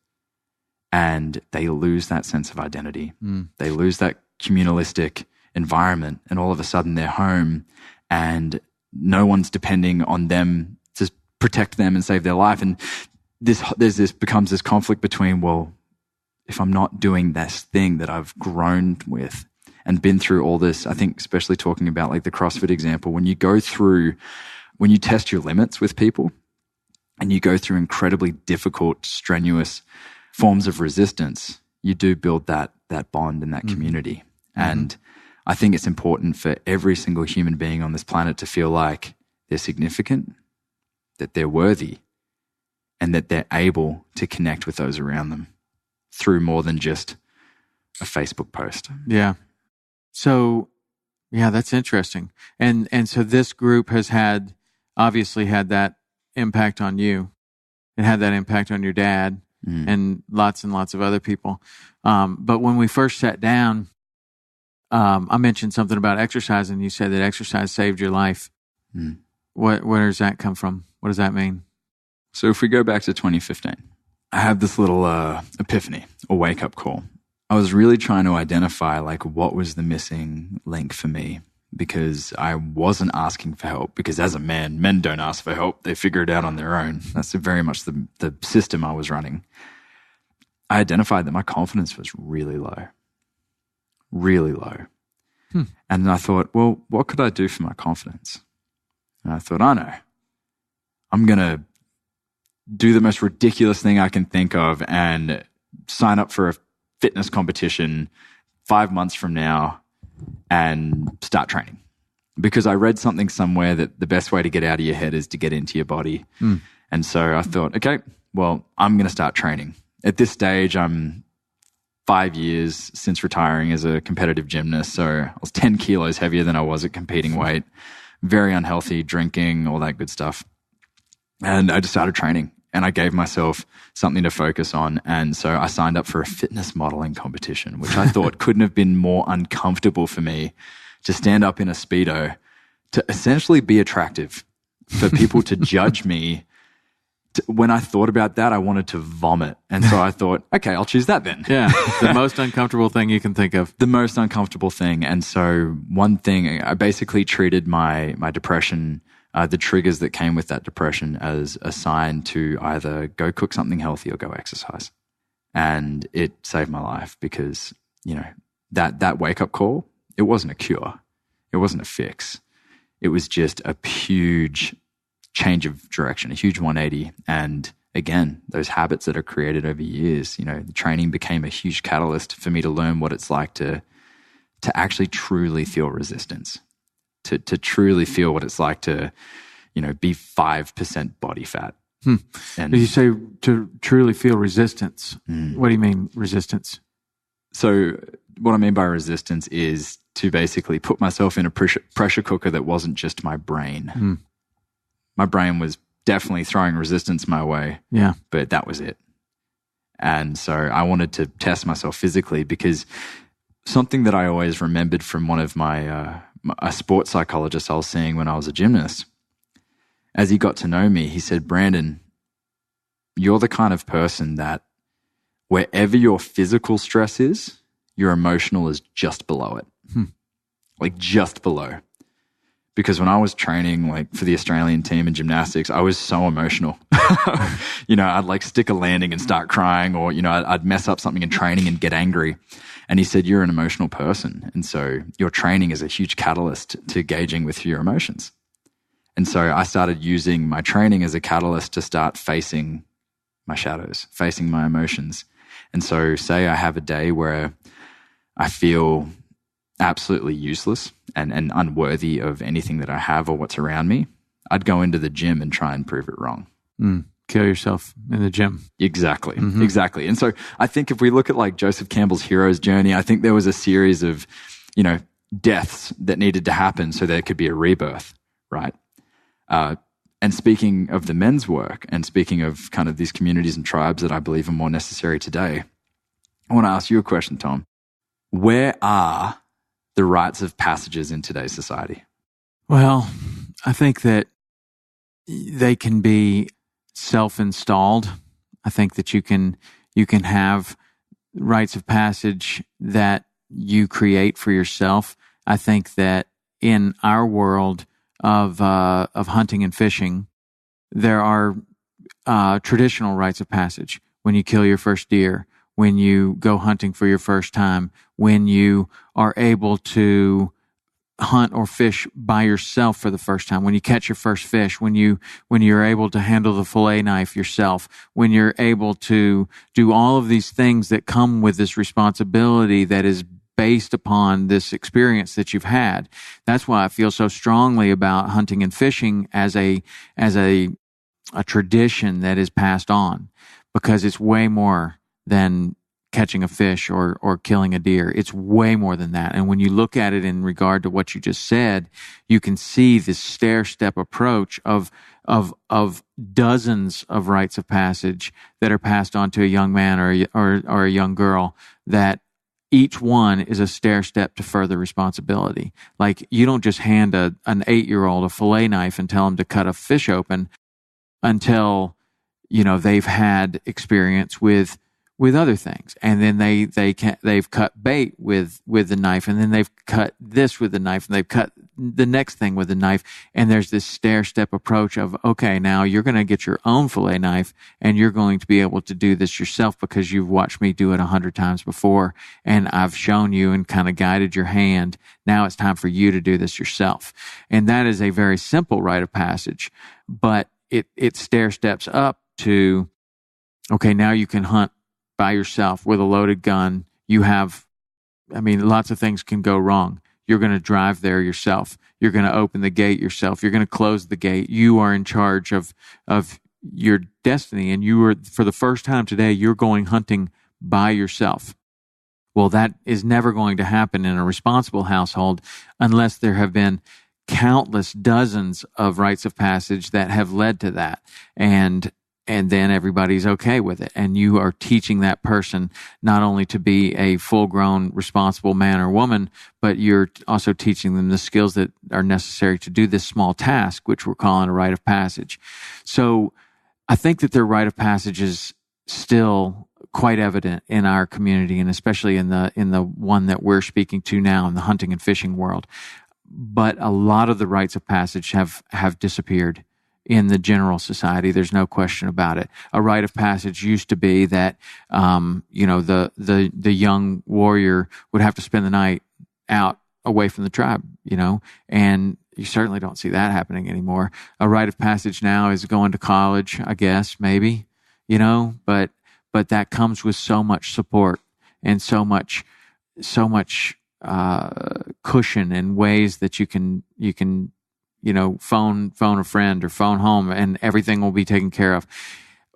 and they lose that sense of identity. They lose that communalistic environment, and all of a sudden they're home and no one's depending on them to protect them and save their life. And this becomes this conflict between, well, if I'm not doing this thing that I've grown with and been through all this, I think especially talking about like the CrossFit example, when you test your limits with people, and you go through incredibly difficult, strenuous forms of resistance, you do build that bond and that community. And I think it's important for every single human being on this planet to feel like they're significant, that they're worthy, and that they're able to connect with those around them through more than just a Facebook post. Yeah. So, yeah, that's interesting. And so this group has obviously had that impact on you and had that impact on your dad and lots of other people. But when we first sat down, I mentioned something about exercise, and you said that exercise saved your life. Where does that come from? What does that mean? So if we go back to 2015, I have this little epiphany or wake-up call. I was really trying to identify like what was the missing link for me, because I wasn't asking for help, because as a man, men don't ask for help. They figure it out on their own. That's very much the system I was running. I identified that my confidence was really low. Really low. And I thought, well, what could I do for my confidence? And I thought, I know. I'm going to do the most ridiculous thing I can think of and sign up for a fitness competition 5 months from now and start training. Because I read something somewhere that the best way to get out of your head is to get into your body. And so I thought, okay, well, I'm going to start training. At this stage, I'm 5 years since retiring as a competitive gymnast. So I was 10 kilos heavier than I was at competing weight, very unhealthy, drinking, all that good stuff. And I just started training, and I gave myself something to focus on. And so I signed up for a fitness modeling competition, which I thought couldn't have been more uncomfortable for me, to stand up in a Speedo, to essentially be attractive, for people to judge me. When I thought about that, I wanted to vomit. And so I thought, okay, I'll choose that then. Yeah, the most uncomfortable thing you can think of. The most uncomfortable thing. And so one thing, I basically treated my depression, the triggers that came with that depression, as a sign to either go cook something healthy or go exercise. And it saved my life, because, that wake-up call, it wasn't a cure. It wasn't a fix. It was just a huge change of direction, a huge 180. And again, those habits that are created over years, the training became a huge catalyst for me to learn what it's like to actually truly feel resistance, to truly feel what it's like to, be 5% body fat. And you say to truly feel resistance. What do you mean resistance? So what I mean by resistance is to basically put myself in a pressure cooker that wasn't just my brain. My brain was definitely throwing resistance my way, but that was it. And so I wanted to test myself physically, because something that I always remembered from one of my a sports psychologist I was seeing when I was a gymnast, as he got to know me, he said, Brandon, you're the kind of person that wherever your physical stress is, your emotional is just below it. Like just below. Because when I was training, like for the Australian team in gymnastics, I was so emotional. I'd like stick a landing and start crying, or, I'd mess up something in training and get angry. And he said, you're an emotional person. And so your training is a huge catalyst to gauging with your emotions. And so I started using my training as a catalyst to start facing my shadows, facing my emotions. And so say I have a day where I feel absolutely useless and unworthy of anything that I have or what's around me, I'd go into the gym and try and prove it wrong. Kill yourself in the gym. Exactly. Exactly. And so I think if we look at like Joseph Campbell's hero's journey, I think there was a series of, deaths that needed to happen so there could be a rebirth, right? And speaking of the men's work, and speaking of kind of these communities and tribes that I believe are more necessary today, I want to ask you a question, Tom. Where are the rites of passages in today's society? Well, I think that they can be self-installed. I think that you can have rites of passage that you create for yourself. I think that in our world of hunting and fishing, there are traditional rites of passage. When you kill your first deer, when you go hunting for your first time, when you are able to hunt or fish by yourself for the first time, when you catch your first fish, when you're able to handle the fillet knife yourself, when you're able to do all of these things that come with this responsibility that is based upon this experience that you've had. That's why I feel so strongly about hunting and fishing as a tradition that is passed on, because it's way more than catching a fish or killing a deer. It's way more than that. And when you look at it in regard to what you just said, you can see this stair-step approach of dozens of rites of passage that are passed on to a young man or a young girl, that each one is a stair-step to further responsibility. Like, you don't just hand an 8-year-old a fillet knife and tell him to cut a fish open until, they've had experience with other things. And then they've cut bait with the knife, and then they've cut this with the knife, and they've cut the next thing with the knife. And there's this stair-step approach of, okay, now you're going to get your own fillet knife, and you're going to be able to do this yourself because you've watched me do it 100 times before, and I've shown you and kind of guided your hand. Now it's time for you to do this yourself. And that is a very simple rite of passage, but it stair-steps up to, okay, now you can hunt by yourself with a loaded gun. Lots of things can go wrong. You're going to drive there yourself. You're going to open the gate yourself. You're going to close the gate. You are in charge of your destiny. And for the first time today, you're going hunting by yourself. Well, that is never going to happen in a responsible household unless there have been countless dozens of rites of passage that have led to that. And then everybody's okay with it. And you are teaching that person not only to be a full-grown, responsible man or woman, but you're also teaching them the skills that are necessary to do this small task, which we're calling a rite of passage. So I think that their rite of passage is still quite evident in our community, and especially in the one that we're speaking to now in the hunting and fishing world. But a lot of the rites of passage have disappeared in the general society. There's no question about it. A rite of passage used to be that, the young warrior would have to spend the night out away from the tribe, and you certainly don't see that happening anymore. A rite of passage now is going to college, I guess, maybe, but that comes with so much support and so much cushion and ways that you can phone a friend or phone home, and everything will be taken care of.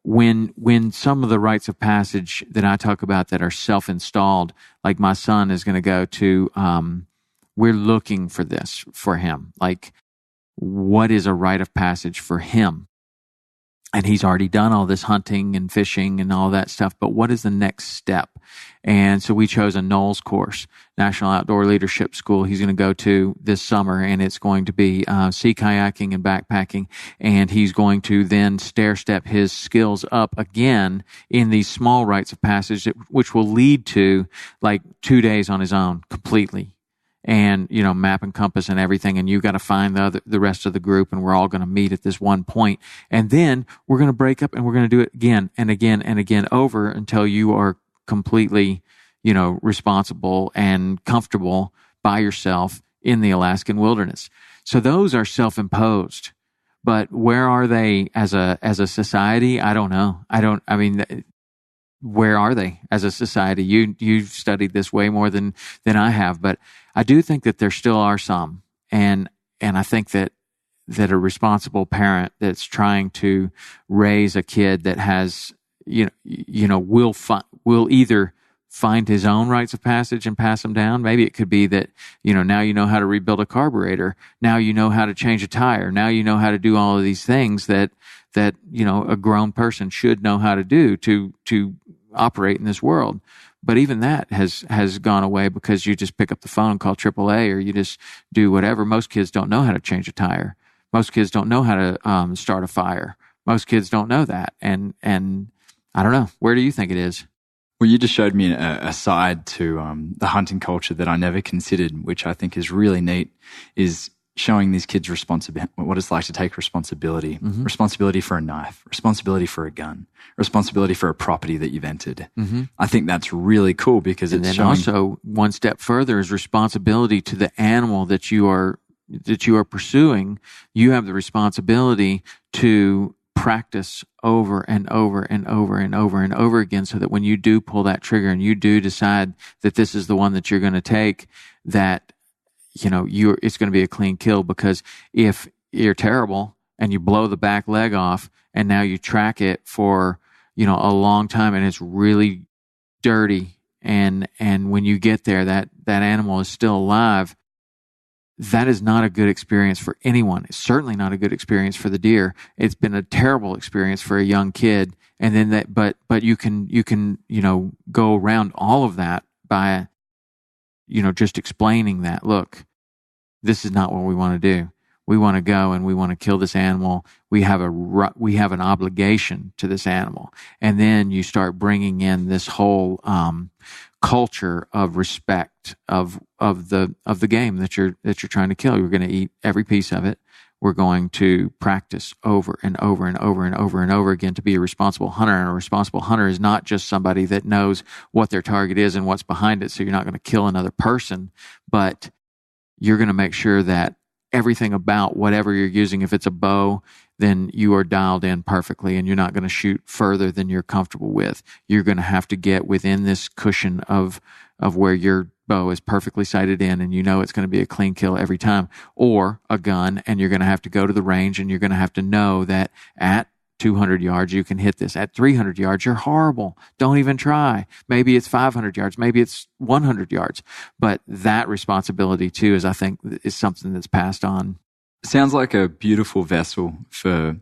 When some of the rites of passage that I talk about that are self-installed, like my son is going to go to, we're looking for this for him. Like, what is a rite of passage for him? And he's already done all this hunting and fishing and all that stuff, but what is the next step? And so we chose a NOLS course, National Outdoor Leadership School. He's going to go to this summer, and it's going to be sea kayaking and backpacking. And he's going to then stair-step his skills up again in these small rites of passage, which will lead to like 2 days on his own completely. And, map and compass and everything. And you got to find the rest of the group, and we're all going to meet at this one point. And then we're going to break up, and we're going to do it again and again and again over until you are completely, responsible and comfortable by yourself in the Alaskan wilderness. So those are self-imposed, but where are they as a society? I don't know. Where are they as a society? You've studied this way more than I have, but I do think that there still are some, and I think that a responsible parent that's trying to raise a kid that has will either find his own rites of passage and pass them down. Maybe it could be that now you know how to rebuild a carburetor, now you know how to change a tire, now you know how to do all of these things that a grown person should know how to do to operate in this world. But even that has gone away because you just pick up the phone and call AAA, or you just do whatever. Most kids don't know how to change a tire. Most kids don't know how to start a fire. Most kids don't know that. And I don't know. Where do you think it is? Well, you just showed me a side to the hunting culture that I never considered, which I think is really neat, is showing these kids what it's like to take responsibility, responsibility for a knife, responsibility for a gun, responsibility for a property that you've entered. I think that's really cool because it's showing. And then also one step further is responsibility to the animal that you are pursuing. You have the responsibility to practice over and over and over and over and over again, so that when you do pull that trigger and you do decide that this is the one that you're going to take, that it's going to be a clean kill. Because if you're terrible and you blow the back leg off and now you track it for a long time and it's really dirty, and when you get there that animal is still alive, that is not a good experience for anyone. It's certainly not a good experience for the deer. It's been a terrible experience for a young kid. And then but you can go around all of that by, just explaining that, look, this is not what we want to do. We want to go and we want to kill this animal. We have an obligation to this animal. And then you start bringing in this whole, culture of respect of the game that you're trying to kill. You're going to eat every piece of it. We're going to practice over and over and over and over and over again to be a responsible hunter. And a responsible hunter is not just somebody that knows what their target is and what's behind it. So you're not going to kill another person, but you're going to make sure that everything about whatever you're using, if it's a bow, then you are dialed in perfectly, and you're not going to shoot further than you're comfortable with. You're going to have to get within this cushion of where your bow is perfectly sighted in, and it's going to be a clean kill every time. Or a gun, and you're going to have to go to the range, and you're going to have to know that at 200 yards you can hit this. At 300 yards, you're horrible. Don't even try. Maybe it's 500 yards. Maybe it's 100 yards. But that responsibility too I think is something that's passed on. Sounds like a beautiful vessel for.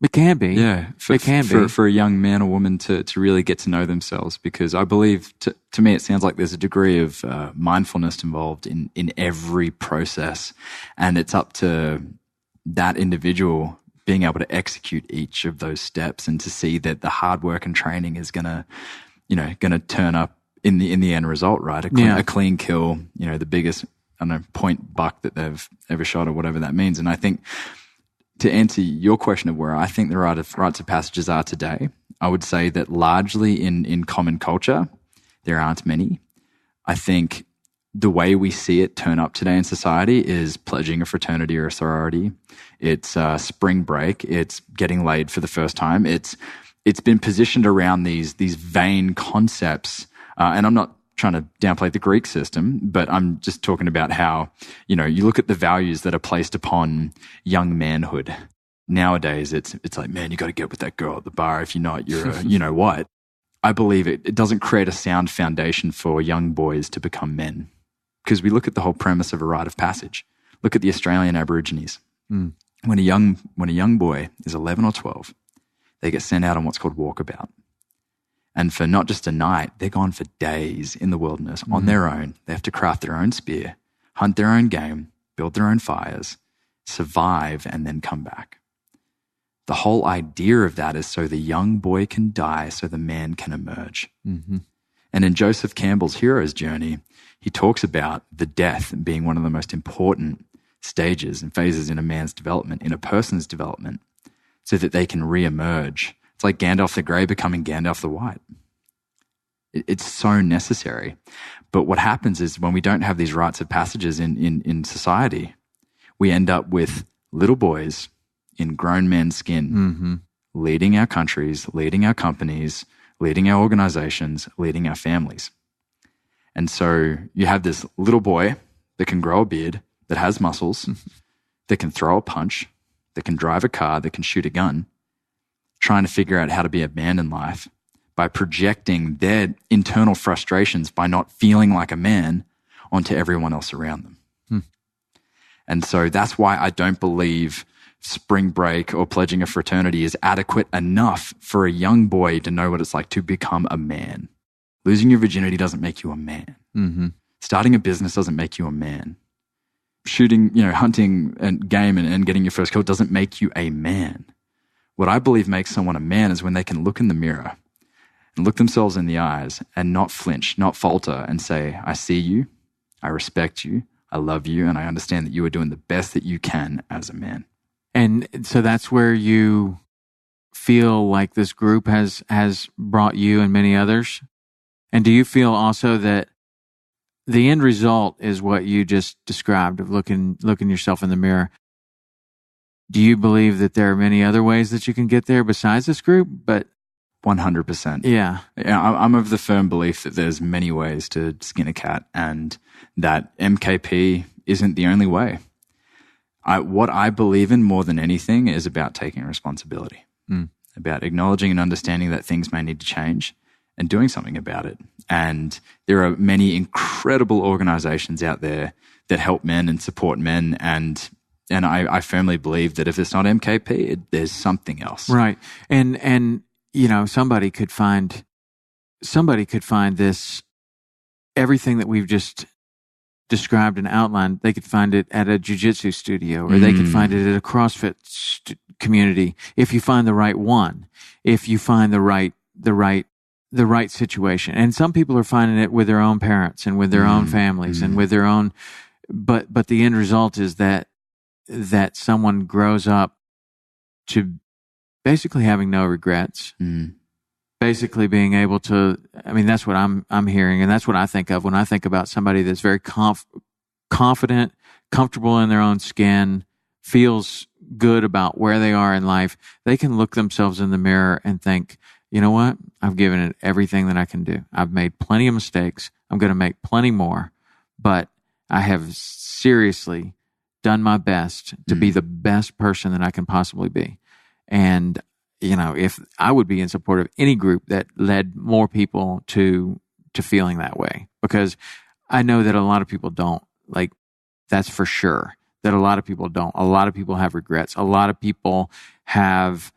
It can be. Yeah. For a young man or woman to really get to know themselves, because I believe to me it sounds like there's a degree of mindfulness involved in every process, and it's up to that individual being able to execute each of those steps and to see that the hard work and training is gonna turn up in the end result, right? A clean kill, the biggest, point buck that they've ever shot, or whatever that means. And I think, to answer your question of where I think the rites of passages are today, I would say that largely in common culture, there aren't many. I think the way we see it turn up today in society is pledging a fraternity or a sorority. It's spring break. It's getting laid for the first time. It's been positioned around these vain concepts. And I'm not trying to downplay the Greek system, but I'm just talking about how, you look at the values that are placed upon young manhood. Nowadays, it's like, man, you got to get with that girl at the bar. If you're not, you're a, what. I believe it doesn't create a sound foundation for young boys to become men. Because we look at the whole premise of a rite of passage. Look at the Australian Aborigines. Mm. When a young boy is 11 or 12, they get sent out on what's called walkabout. And for not just a night, they're gone for days in the wilderness on their own. They have to craft their own spear, hunt their own game, build their own fires, survive, and then come back. The whole idea of that is so the young boy can die so the man can emerge. Mm-hmm. And in Joseph Campbell's hero's journey, he talks about the death being one of the most important stages and phases in a man's development, in a person's development, so that they can re-emerge. It's like Gandalf the Grey becoming Gandalf the White. It's so necessary. But what happens is when we don't have these rites of passages in society, we end up with little boys in grown men's skin, leading our countries, leading our companies, leading our organizations, leading our families. And so you have this little boy that can grow a beard, that has muscles, that can throw a punch, that can drive a car, that can shoot a gun, trying to figure out how to be a man in life by projecting their internal frustrations by not feeling like a man onto everyone else around them. And so that's why I don't believe spring break or pledging a fraternity is adequate enough for a young boy to know what it's like to become a man. Losing your virginity doesn't make you a man. Mm-hmm. Starting a business doesn't make you a man. Shooting, hunting and game and getting your first kill doesn't make you a man. What I believe makes someone a man is when they can look in the mirror and look themselves in the eyes and not flinch, not falter and say, I see you, I respect you, I love you, and I understand that you are doing the best that you can as a man. And so that's where you feel like this group has brought you and many others. And do you feel also that the end result is what you just described of looking yourself in the mirror? Do you believe that there are many other ways that you can get there besides this group? But 100%. Yeah. I'm of the firm belief that there's many ways to skin a cat, and that MKP isn't the only way. What I believe in more than anything is about taking responsibility, about acknowledging and understanding that things may need to change and doing something about it. And there are many incredible organizations out there that help men and support men, and I firmly believe that if it's not MKP, there's something else. Right. And you know, somebody could find this, everything that we've just described and outlined, they could find it at a jiu-jitsu studio, or they could find it at a CrossFit community. If you find the right one, if you find the right situation. And some people are finding it with their own parents and with their own families and with their own, but the end result is that someone grows up to basically having no regrets, basically being able to, I mean, that's what I'm hearing, and that's what I think of when I think about somebody that's very confident, comfortable in their own skin, feels good about where they are in life. They can look themselves in the mirror and think, you know what? I've given it everything that I can do. I've made plenty of mistakes. I'm going to make plenty more, but I have seriously done my best to be the best person that I can possibly be. And you know, if I would be in support of any group that led more people to feeling that way, because I know that a lot of people don't. Like, that's for sure, that a lot of people don't. A lot of people have regrets. A lot of people have,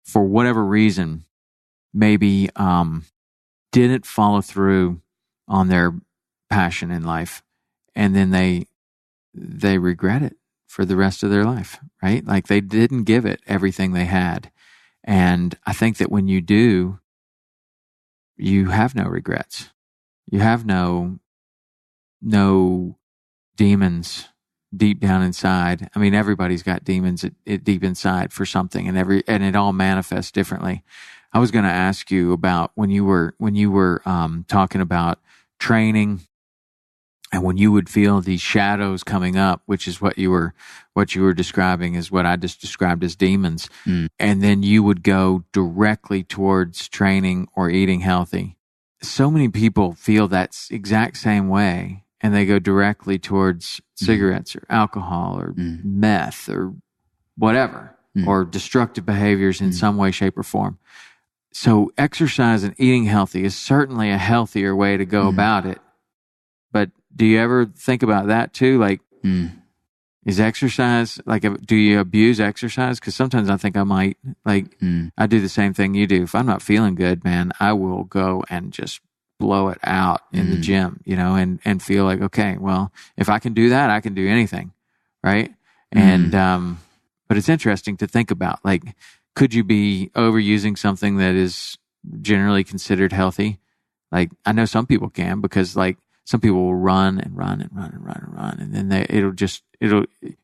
for whatever reason, maybe didn't follow through on their passion in life, and then they regret it for the rest of their life, right? Like, they didn't give it everything they had. And I think that when you do, you have no regrets. You have no demons deep down inside. I mean, everybody's got demons deep inside for something, and it all manifests differently. I was going to ask you about when you were talking about training, and when you would feel these shadows coming up, which is what you were describing, is what I just described as demons. And then you would go directly towards training or eating healthy. So many people feel that exact same way, and they go directly towards cigarettes or alcohol or meth or whatever, or destructive behaviors in some way, shape, or form. So exercise and eating healthy is certainly a healthier way to go about it. But do you ever think about that too? Like, is exercise, like, do you abuse exercise? Because sometimes I think I might. Like, I do the same thing you do. If I'm not feeling good, man, I will go and just blow it out in the gym, you know, and feel like, okay, well, if I can do that, I can do anything, right? And but it's interesting to think about, like, could you be overusing something that is generally considered healthy? Like, I know some people can, because, like, some people will run and run and run and run and run, and then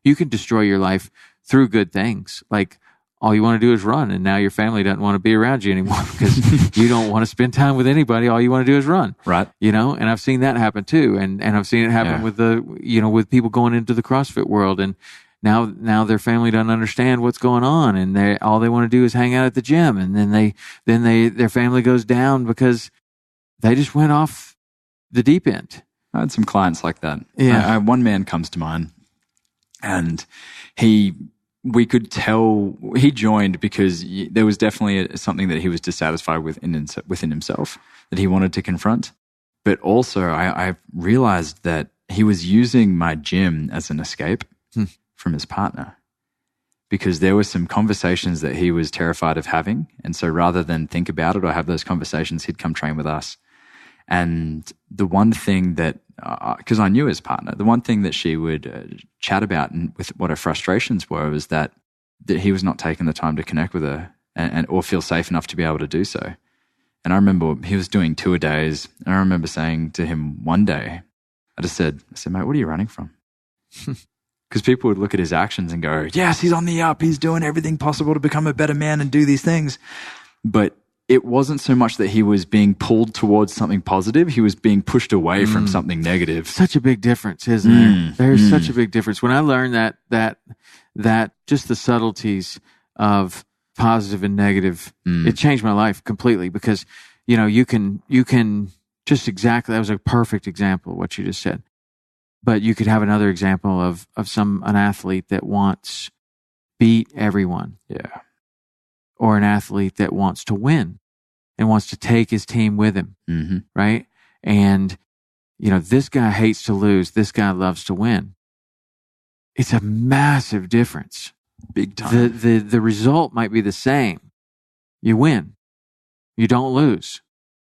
you can destroy your life through good things. Like, all you want to do is run, and now your family doesn't want to be around you anymore because you don't want to spend time with anybody. All you want to do is run. Right. You know, and I've seen that happen too. And I've seen it happen with with people going into the CrossFit world, and now their family doesn't understand what's going on, and all they want to do is hang out at the gym, and then their family goes down because they just went off the deep end. I had some clients like that. Yeah. One man comes to mind, and we could tell he joined because there was definitely something that he was dissatisfied with within himself that he wanted to confront. But also I realized that he was using my gym as an escape from his partner, because there were some conversations that he was terrified of having. And so rather than think about it or have those conversations, he'd come train with us. And the one thing that, because I knew his partner, the one thing that she would chat about and with what her frustrations were was that he was not taking the time to connect with her and or feel safe enough to be able to do so. And I remember he was doing 2 a days, and I remember saying to him one day, I said, mate, what are you running from? Because people would look at his actions and go, yes, he's on the up. He's doing everything possible to become a better man and do these things. But it wasn't so much that he was being pulled towards something positive. He was being pushed away from something negative. Such a big difference, isn't there? There's such a big difference. When I learned that just the subtleties of positive and negative, it changed my life completely, because, you can just exactly, that was a perfect example of what you just said. But you could have another example of an athlete that wants beat everyone. Yeah. Or an athlete that wants to win and wants to take his team with him. Mm-hmm. Right. And, this guy hates to lose. This guy loves to win. It's a massive difference. Big time. The result might be the same. You win. You don't lose.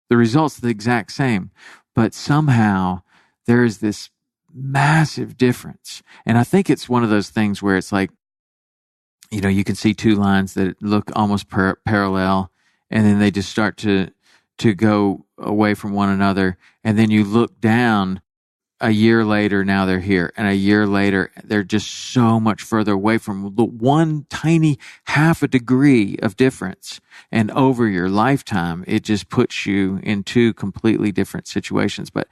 The result's the exact same. But somehow there is this massive difference. And I think it's one of those things where it's like, you can see two lines that look almost parallel, and then they just start to go away from one another. And then you look down a year later, now they're here. And a year later, they're just so much further away from the one tiny half a degree of difference. And over your lifetime, it just puts you in two completely different situations. But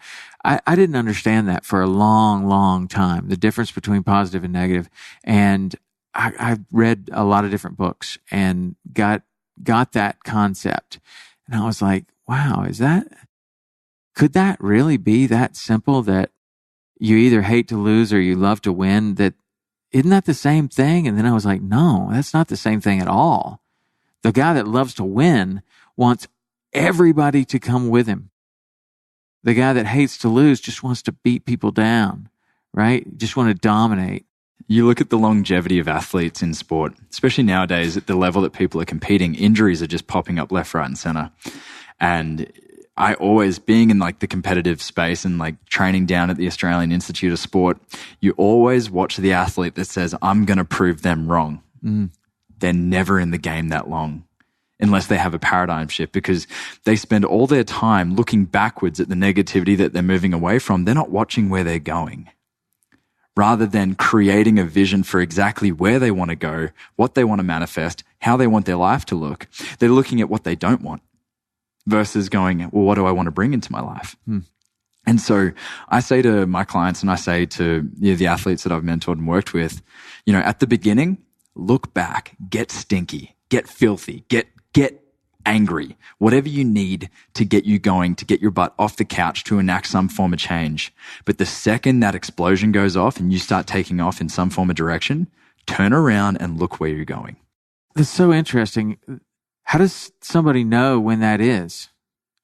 I didn't understand that for a long, long time, the difference between positive and negative. And I read a lot of different books and got that concept. And I was like, wow, could that really be that simple, that you either hate to lose or you love to win? Isn't that the same thing? And then I was like, no, that's not the same thing at all. The guy that loves to win wants everybody to come with him. The guy that hates to lose just wants to beat people down, right? Just want to dominate. You look at the longevity of athletes in sport, especially nowadays at the level that people are competing, injuries are just popping up left, right, and center. And I always, being in like the competitive space and like training down at the Australian Institute of Sport, you always watch the athlete that says, I'm going to prove them wrong. They're never in the game that long unless they have a paradigm shift, because they spend all their time looking backwards at the negativity that they're moving away from. They're not watching where they're going. Rather than creating a vision for exactly where they want to go, what they want to manifest, how they want their life to look, they're looking at what they don't want versus going, well, what do I want to bring into my life? And so I say to my clients, and I say to the athletes that I've mentored and worked with, at the beginning, look back, get stinky, get filthy, get angry, whatever you need to get you going, to get your butt off the couch to enact some form of change. But the second that explosion goes off and you start taking off in some form of direction, turn around and look where you're going. That's so interesting. How does somebody know when that is?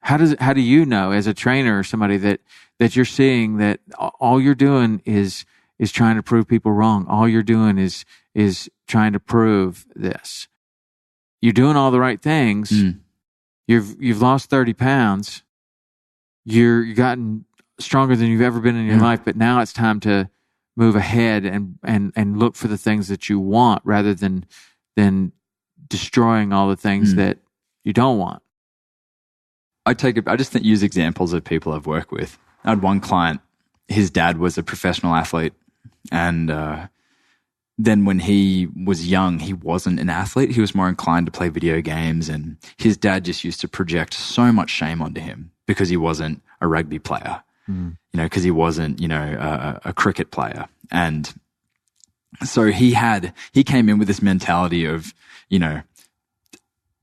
How do you know as a trainer or somebody that you're seeing that all you're doing is trying to prove people wrong? All you're doing is trying to prove this. You're doing all the right things. You've lost 30 pounds. You've gotten stronger than you've ever been in your life, but now it's time to move ahead and look for the things that you want rather than destroying all the things that you don't want. I just use examples of people I've worked with. I had one client, his dad was a professional athlete, and then when he was young, he wasn't an athlete. He was more inclined to play video games, and his dad just used to project so much shame onto him because he wasn't a rugby player, because he wasn't, a cricket player. And so he came in with this mentality of,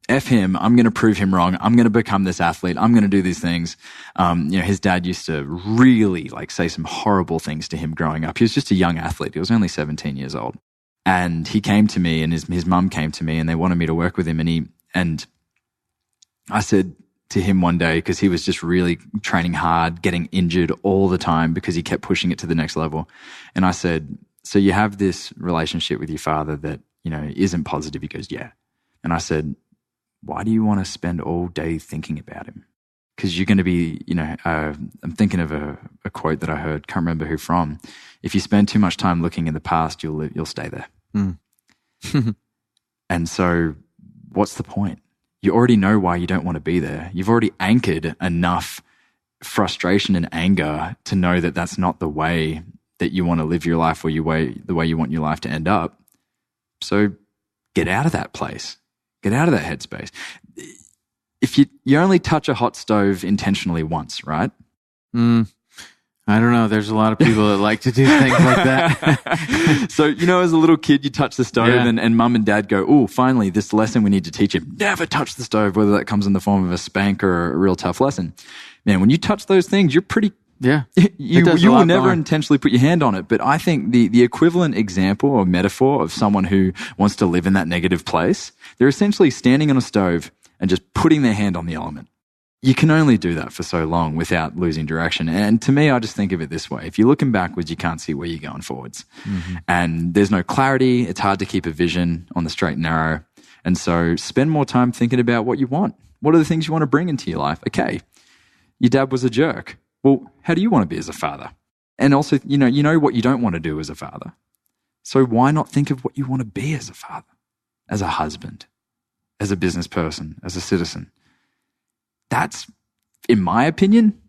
F him, I'm going to prove him wrong. I'm going to become this athlete. I'm going to do these things. His dad used to really say some horrible things to him growing up. He was just a young athlete. He was only 17 years old. And he came to me, and his mum came to me, and they wanted me to work with him. And I said to him one day, because he was just really training hard, getting injured all the time because he kept pushing it to the next level. And I said, so you have this relationship with your father that, isn't positive? He goes, yeah. And I said, why do you want to spend all day thinking about him? Because you're going to be, I'm thinking of a quote that I heard, can't remember who from. If you spend too much time looking in the past, you'll stay there. And so what's the point? You already know why you don't want to be there. You've already anchored enough frustration and anger to know that that's not the way that you want to live your life or the way you want your life to end up. So get out of that place. Get out of that headspace. If you only touch a hot stove intentionally once, right? I don't know. There's a lot of people that like to do things like that. So, as a little kid, you touch the stove and mum and dad go, oh, finally, this lesson we need to teach him. Never touch the stove, whether that comes in the form of a spank or a real tough lesson. Man, when you touch those things, you're pretty... Yeah. You will never intentionally put your hand on it. But I think the equivalent example or metaphor of someone who wants to live in that negative place, they're essentially standing on a stove and just putting their hand on the element. You can only do that for so long without losing direction. And to me, I just think of it this way. If you're looking backwards, you can't see where you're going forwards. Mm-hmm. And there's no clarity. It's hard to keep a vision on the straight and narrow. And so spend more time thinking about what you want. What are the things you want to bring into your life? Okay, your dad was a jerk. Well, how do you want to be as a father? And also, you know what you don't want to do as a father. So why not think of what you want to be as a father, as a husband, as a business person, as a citizen? That's, in my opinion,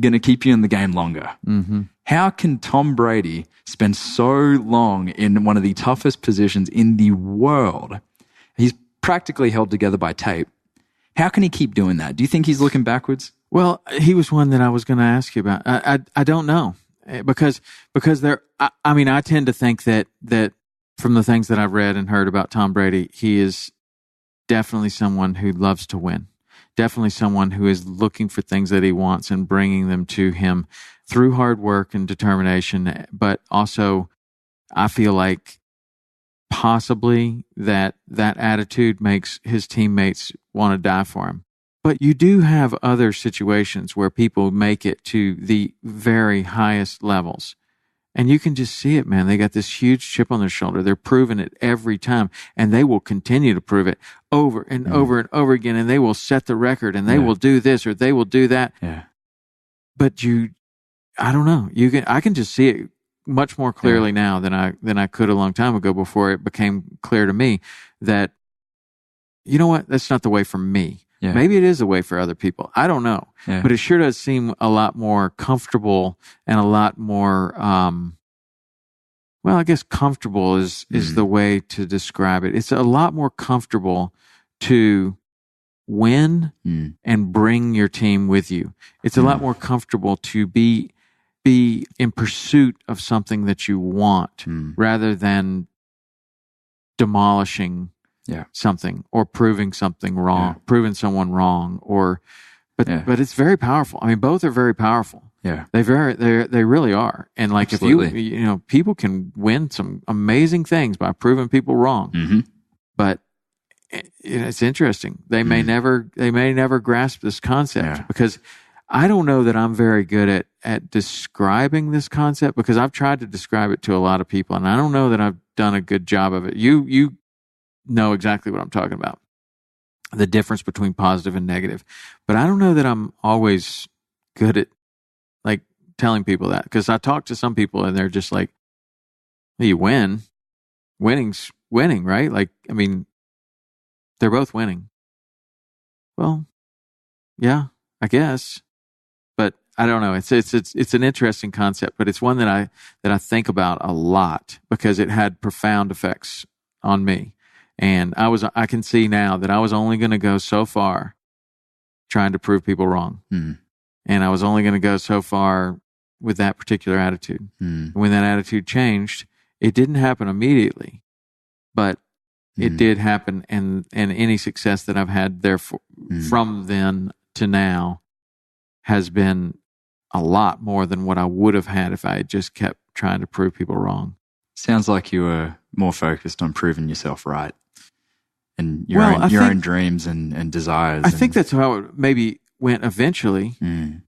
going to keep you in the game longer. Mm-hmm. How can Tom Brady spend so long in one of the toughest positions in the world? He's practically held together by tape. How can he keep doing that? Do you think he's looking backwards? Well, he was one that I was going to ask you about. I don't know because there. I tend to think that from the things that I've read and heard about Tom Brady, he is definitely someone who loves to win. Definitely someone who is looking for things that he wants and bringing them to him through hard work and determination. But also, I feel like possibly that attitude makes his teammates want to die for him. But you do have other situations where people make it to the very highest levels. And you can just see it, man. They got this huge chip on their shoulder. They're proving it every time. And they will continue to prove it over and over and over again. And they will set the record and they will do this or they will do that. Yeah. But I don't know. I can just see it much more clearly now than I could a long time ago before it became clear to me that, you know what? That's not the way for me. Yeah. Maybe it is a way for other people. I don't know. Yeah. But it sure does seem a lot more comfortable and a lot more, I guess comfortable is the way to describe it. It's a lot more comfortable to win and bring your team with you. It's a lot more comfortable to be in pursuit of something that you want rather than demolishing something or proving something wrong, proving someone wrong, but it's very powerful. I mean, both are very powerful. Yeah, they really are. And like Absolutely. if people can win some amazing things by proving people wrong, but it's interesting. They may never grasp this concept because I don't know that I'm very good at describing this concept because I've tried to describe it to a lot of people and I don't know that I've done a good job of it. You know exactly what I'm talking about. The difference between positive and negative. But I don't know that I'm always good at like telling people that because I talk to some people and they're just like, well, you win. Winning's winning, right? Like, I mean, they're both winning. Well, yeah, I guess. But I don't know. It's an interesting concept, but it's one that I think about a lot because it had profound effects on me. And I can see now that I was only going to go so far trying to prove people wrong. And I was only going to go so far with that particular attitude. When that attitude changed, it didn't happen immediately, but it did happen. And any success that I've had from then to now has been a lot more than what I would have had if I had just kept trying to prove people wrong. Sounds like you were more focused on proving yourself right and your own dreams and desires. I think that's how it maybe went eventually.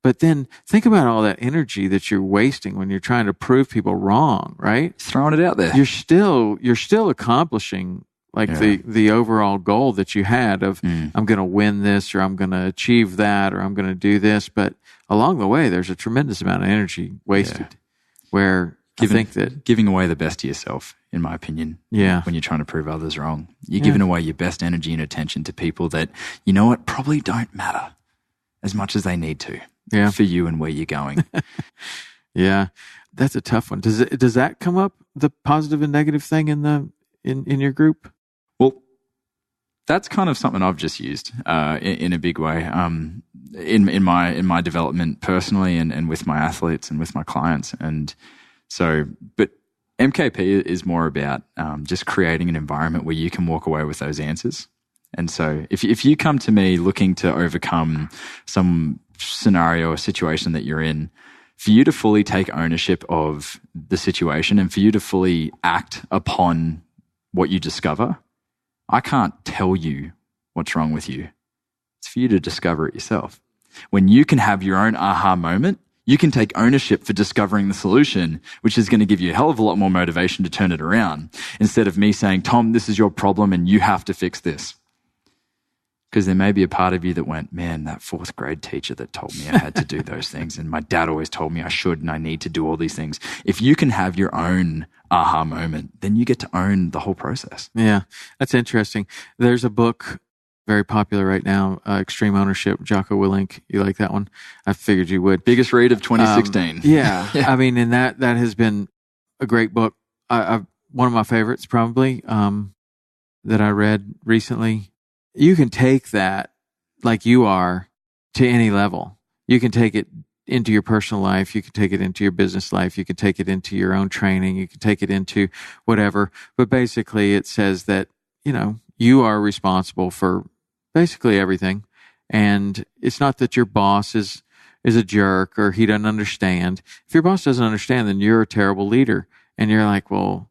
But then think about all that energy that you're wasting when you're trying to prove people wrong, right? Throwing it out there. You're still accomplishing like the overall goal that you had of I'm going to win this or I'm going to achieve that or I'm going to do this. But along the way, there's a tremendous amount of energy wasted where I think that giving away the best to yourself, in my opinion, when you're trying to prove others wrong, you're giving away your best energy and attention to people that, you know what, probably don't matter as much as they need to for you and where you're going. Yeah. That's a tough one. Does that come up, the positive and negative thing in your group? Well, that's kind of something I've just used in a big way in my development personally and with my athletes and with my clients. And so, but MKP is more about just creating an environment where you can walk away with those answers. And so if you come to me looking to overcome some scenario or situation that you're in, for you to fully take ownership of the situation and for you to fully act upon what you discover, I can't tell you what's wrong with you. It's for you to discover it yourself. When you can have your own aha moment, you can take ownership for discovering the solution, which is going to give you a hell of a lot more motivation to turn it around, instead of me saying, Tom, this is your problem and you have to fix this. Because there may be a part of you that went, man, that fourth grade teacher that told me I had to do those things, and my dad always told me I should and I need to do all these things. If you can have your own aha moment, then you get to own the whole process. Yeah, that's interesting. There's a book very popular right now, Extreme Ownership, Jocko Willink. You like that one? I figured you would. Biggest read of 2016. Yeah. I mean, and that has been a great book. One of my favorites probably that I read recently. You can take that like you are to any level. You can take it into your personal life. You can take it into your business life. You can take it into your own training. You can take it into whatever. But basically it says that, you are responsible for basically everything. And it's not that your boss is a jerk or he doesn't understand. If your boss doesn't understand, then you're a terrible leader. And you're like, well,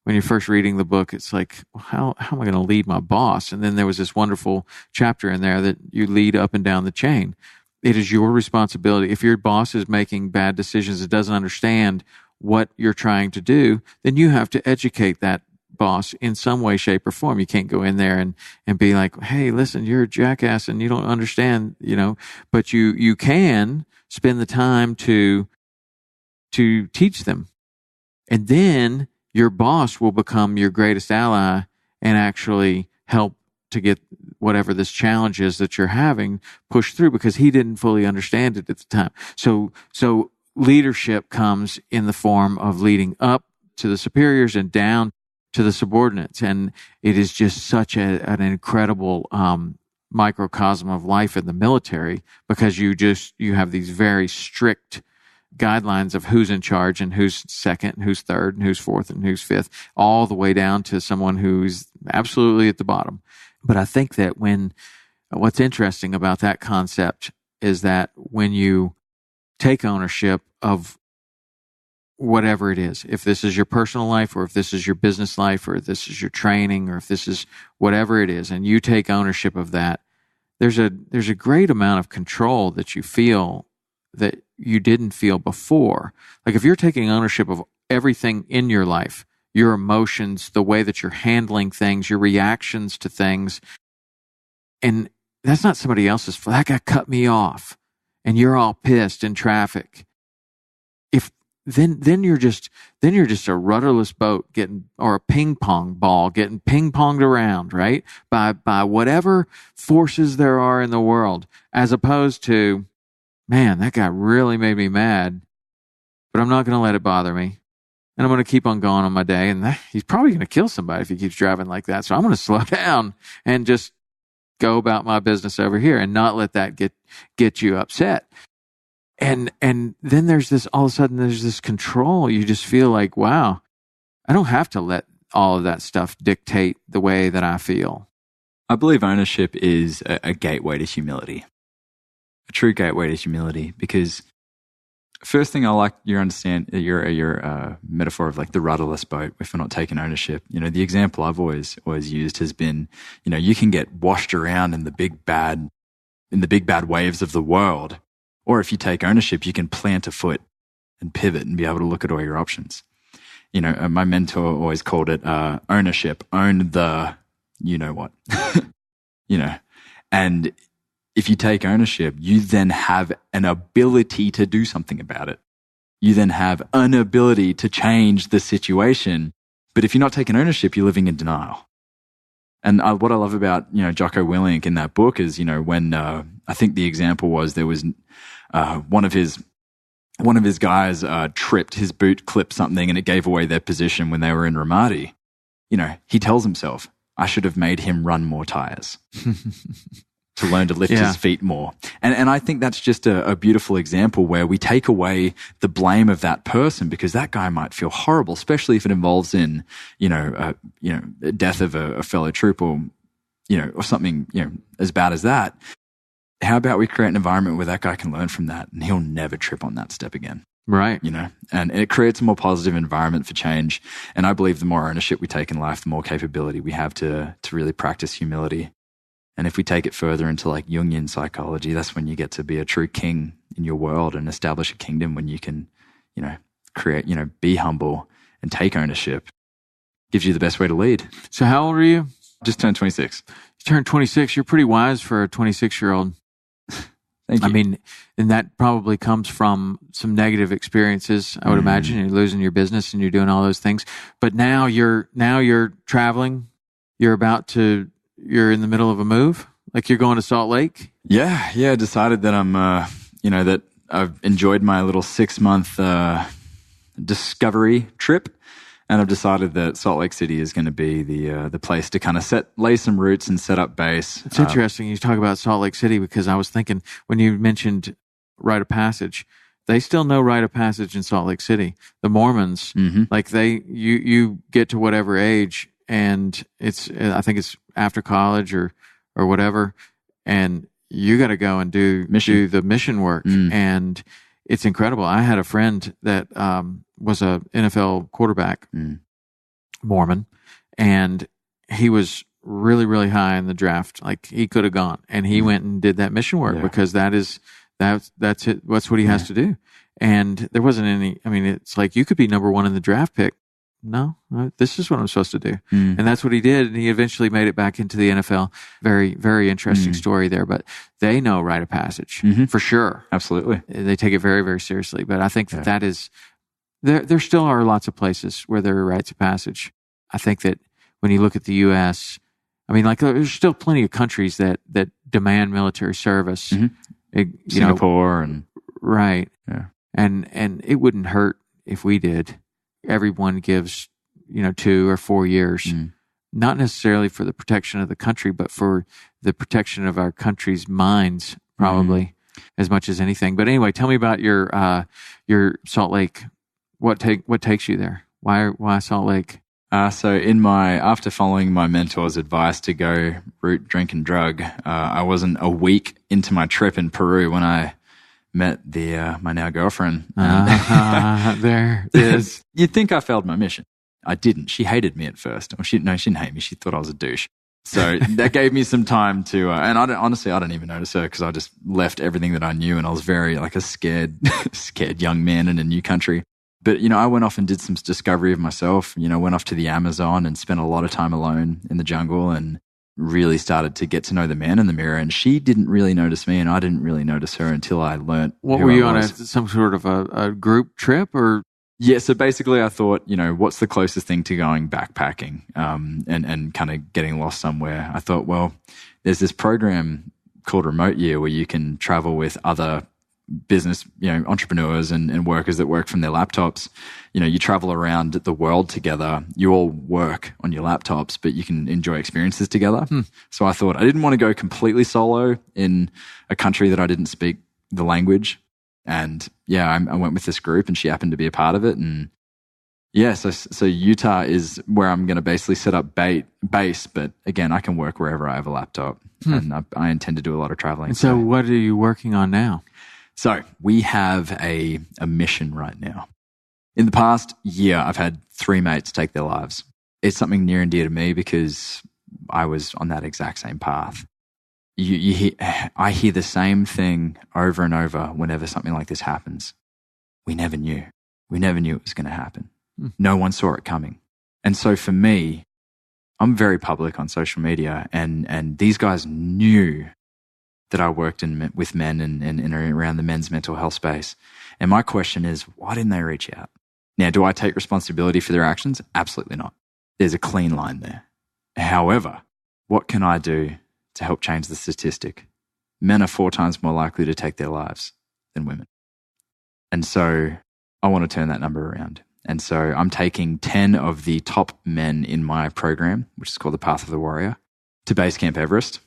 when you're first reading the book, it's like, well, how am I going to lead my boss? And then there was this wonderful chapter in there that you lead up and down the chain. It is your responsibility. If your boss is making bad decisions and doesn't understand what you're trying to do, then you have to educate that boss in some way, shape, or form. You can't go in there and be like, hey, listen, you're a jackass and you don't understand, but you can spend the time to teach them. And then your boss will become your greatest ally and actually help to get whatever this challenge is that you're having pushed through, because he didn't fully understand it at the time. So leadership comes in the form of leading up to the superiors and down to the subordinates. And it is just such an incredible microcosm of life in the military, because you have these very strict guidelines of who's in charge and who's second and who's third and who's fourth and who's fifth, all the way down to someone who's absolutely at the bottom. But I think that what's interesting about that concept is that when you take ownership of whatever it is, if this is your personal life or if this is your business life or if this is your training or if this is whatever it is, and you take ownership of that, there's a great amount of control that you feel that you didn't feel before. Like if you're taking ownership of everything in your life, your emotions, the way that you're handling things, your reactions to things, and that's not somebody else's fault. That guy cut me off and you're all pissed in traffic. Then you're just a rudderless boat or a ping pong ball getting ping ponged around, right? By whatever forces there are in the world, as opposed to, man, that guy really made me mad, but I'm not going to let it bother me. And I'm going to keep on going on my day. And he's probably going to kill somebody if he keeps driving like that. So I'm going to slow down and just go about my business over here and not let that get you upset. And then there's this, all of a sudden there's this control. You just feel like, wow, I don't have to let all of that stuff dictate the way that I feel. I believe ownership is a gateway to humility, a true gateway to humility, because first thing I like your metaphor of like the rudderless boat, if we're not taking ownership. The example I've always used has been, you can get washed around in the big bad waves of the world. Or if you take ownership, you can plant a foot and pivot and be able to look at all your options. My mentor always called it ownership. Own the what. And if you take ownership, you then have an ability to do something about it. You then have an ability to change the situation. But if you're not taking ownership, you're living in denial. And what I love about, Jocko Willink in that book is, when I think the example was there was one of his one of his guys tripped, his boot clipped something and it gave away their position when they were in Ramadi. He tells himself, I should have made him run more tires to learn to lift his feet more. And I think that's just a beautiful example where we take away the blame of that person, because that guy might feel horrible, especially if it involves in, death of a fellow troop or something, as bad as that. How about we create an environment where that guy can learn from that and he'll never trip on that step again? Right. And it creates a more positive environment for change. And I believe the more ownership we take in life, the more capability we have to really practice humility. And if we take it further into like Jungian psychology, that's when you get to be a true king in your world and establish a kingdom, when you can, create, be humble and take ownership. Gives you the best way to lead. So how old are you? Just turned 26. You turned 26. You're pretty wise for a 26-year-old. Thank you. I mean, and that probably comes from some negative experiences, I would imagine. You're losing your business and you're doing all those things. But now you're traveling. You're in the middle of a move. Like you're going to Salt Lake. Yeah. I decided that I'm, that I've enjoyed my little 6-month discovery trip. And I've decided that Salt Lake City is going to be the place to kind of lay some roots and set up base. It's interesting you talk about Salt Lake City, because I was thinking when you mentioned rite of passage, they still know rite of passage in Salt Lake City. The Mormons, like you get to whatever age, and I think it's after college or whatever, and you got to go and do the mission work, and it's incredible. I had a friend that was a NFL quarterback, Mormon, and he was really, really high in the draft. Like he could have gone, and he went and did that mission work because that's it. That's what he has to do. And there wasn't any. I mean, it's like you could be number one in the draft pick. No, this is what I'm supposed to do, and that's what he did. And he eventually made it back into the NFL. Very, very interesting story there. But they know rite of passage for sure. Absolutely, they take it very, very seriously. But I think that is. There still are lots of places where there are rites of passage. I think that when you look at the U.S., I mean, like there's still plenty of countries that demand military service. Singapore and right, and it wouldn't hurt if we did. Everyone gives 2 or 4 years, not necessarily for the protection of the country, but for the protection of our country's minds, probably as much as anything. But anyway, tell me about your Salt Lake. What takes you there? Why Salt Lake? So after following my mentor's advice to go root, drink, and drug, I wasn't a week into my trip in Peru when I met my now girlfriend. There it is. You'd think I failed my mission. I didn't. She hated me at first. She didn't hate me. She thought I was a douche. So that gave me some time to, and I don't even notice her because I just left everything that I knew, and I was very like a scared young man in a new country. But, I went off and did some discovery of myself, went off to the Amazon and spent a lot of time alone in the jungle and really started to get to know the man in the mirror. And she didn't really notice me and I didn't really notice her until I learnt What who were you I on was. some sort of a group trip or? Yeah, so basically I thought, what's the closest thing to going backpacking and kind of getting lost somewhere? I thought, well, there's this program called Remote Year where you can travel with other business, entrepreneurs and workers that work from their laptops. You travel around the world together. You all work on your laptops, but you can enjoy experiences together. So I thought I didn't want to go completely solo in a country that I didn't speak the language. And I went with this group and she happened to be a part of it. And so Utah is where I'm going to basically set up base. But again, I can work wherever I have a laptop and I intend to do a lot of traveling. And so what are you working on now? So we have a mission right now. In the past year, I've had 3 mates take their lives. It's something near and dear to me because I was on that exact same path. I hear the same thing over and over whenever something like this happens. We never knew. We never knew it was going to happen. No one saw it coming. And so for me, I'm very public on social media and these guys knew that I worked with men and around the men's mental health space. And my question is, why didn't they reach out? Now, do I take responsibility for their actions? Absolutely not. There's a clean line there. However, what can I do to help change the statistic? Men are 4 times more likely to take their lives than women. And so I want to turn that number around. And so I'm taking 10 of the top men in my program, which is called the Path of the Warrior, to Base Camp Everest.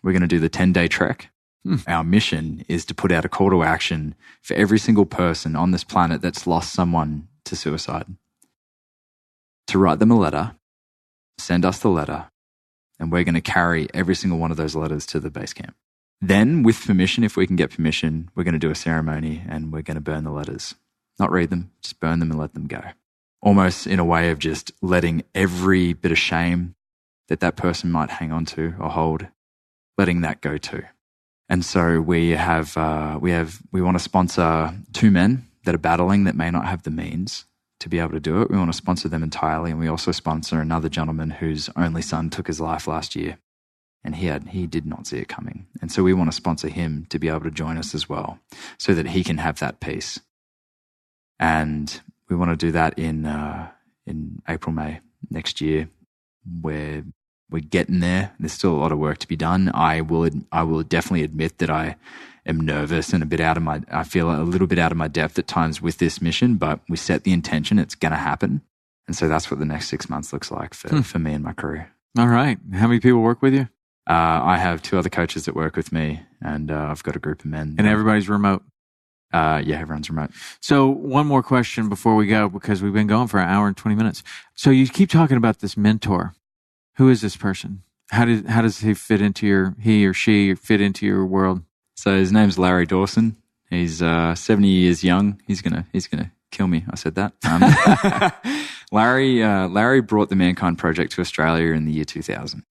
We're going to do the 10-day trek. Our mission is to put out a call to action for every single person on this planet that's lost someone to suicide, to write them a letter, send us the letter, and we're going to carry every single one of those letters to the base camp. Then, with permission, if we can get permission, we're going to do a ceremony and we're going to burn the letters. Not read them, just burn them and let them go. Almost in a way of just letting every bit of shame that person might hang on to or hold, letting that go too. And so we want to sponsor 2 men that are battling that may not have the means to be able to do it. We want to sponsor them entirely. And we also sponsor another gentleman whose only son took his life last year. And he did not see it coming. And so we want to sponsor him to be able to join us as well so that he can have that peace. And we want to do that in April, May next year, where we're getting there. There's still a lot of work to be done. I will definitely admit that I am nervous and I feel a little bit out of my depth at times with this mission, but we set the intention, it's going to happen. And so that's what the next 6 months looks like for me and my crew. All right. How many people work with you? I have 2 other coaches that work with me, and I've got a group of men. And everybody's remote? Yeah, everyone's remote. So one more question before we go, because we've been going for an hour and 20 minutes. So you keep talking about this mentor. Who is this person? How does he or she fit into your world? So his name's Larry Dawson. He's 70 years young. He's gonna kill me. I said that. Larry brought the Mankind Project to Australia in the year 2000,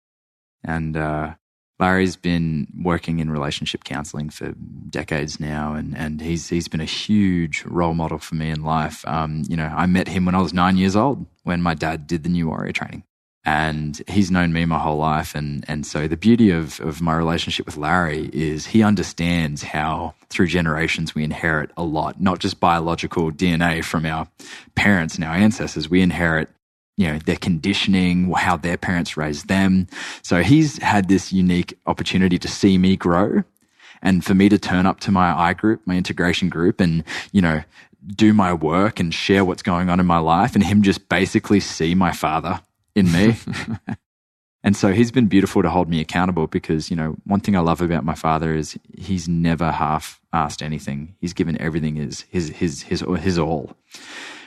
and Larry's been working in relationship counselling for decades now, and he's been a huge role model for me in life. I met him when I was 9 years old, when my dad did the New Warrior training. And he's known me my whole life. And so the beauty of my relationship with Larry is he understands how through generations we inherit a lot, not just biological DNA from our parents and our ancestors. We inherit, their conditioning, how their parents raised them. So he's had this unique opportunity to see me grow and for me to turn up to my I group, my integration group, and, do my work and share what's going on in my life, and him just basically see my father in me. And so he's been beautiful to hold me accountable because, one thing I love about my father is he's never half-asked anything. He's given everything his all,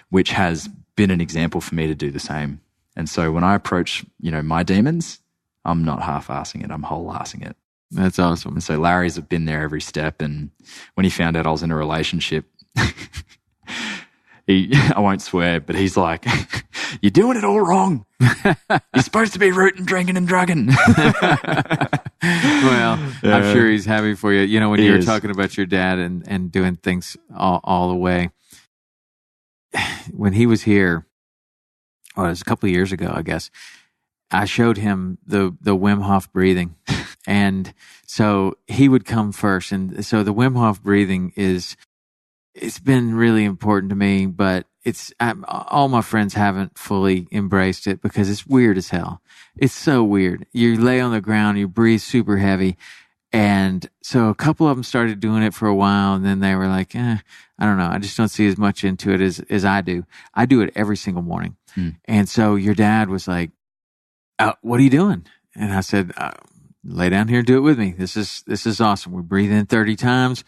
which has been an example for me to do the same. And so when I approach, my demons, I'm not half-assing it, I'm whole-assing it. That's awesome. And so Larry's been there every step. And when he found out I was in a relationship, I won't swear, but he's like, "You're doing it all wrong. You're supposed to be rooting, drinking, and drugging." Well, yeah. I'm sure he's happy for you. When you were talking about your dad and doing things all the way. When he was here, it was a couple of years ago, I guess, I showed him the Wim Hof breathing. And so he would come first. And so the Wim Hof breathing it's been really important to me, but all my friends haven't fully embraced it because it's weird as hell. It's so weird. You lay on the ground, you breathe super heavy. And so a couple of them started doing it for a while, and then they were like, I don't know. I just don't see as much into it as I do. I do it every single morning. And so your dad was like, "What are you doing?" And I said, "Lay down here and do it with me. This is awesome. We breathe in 30 times,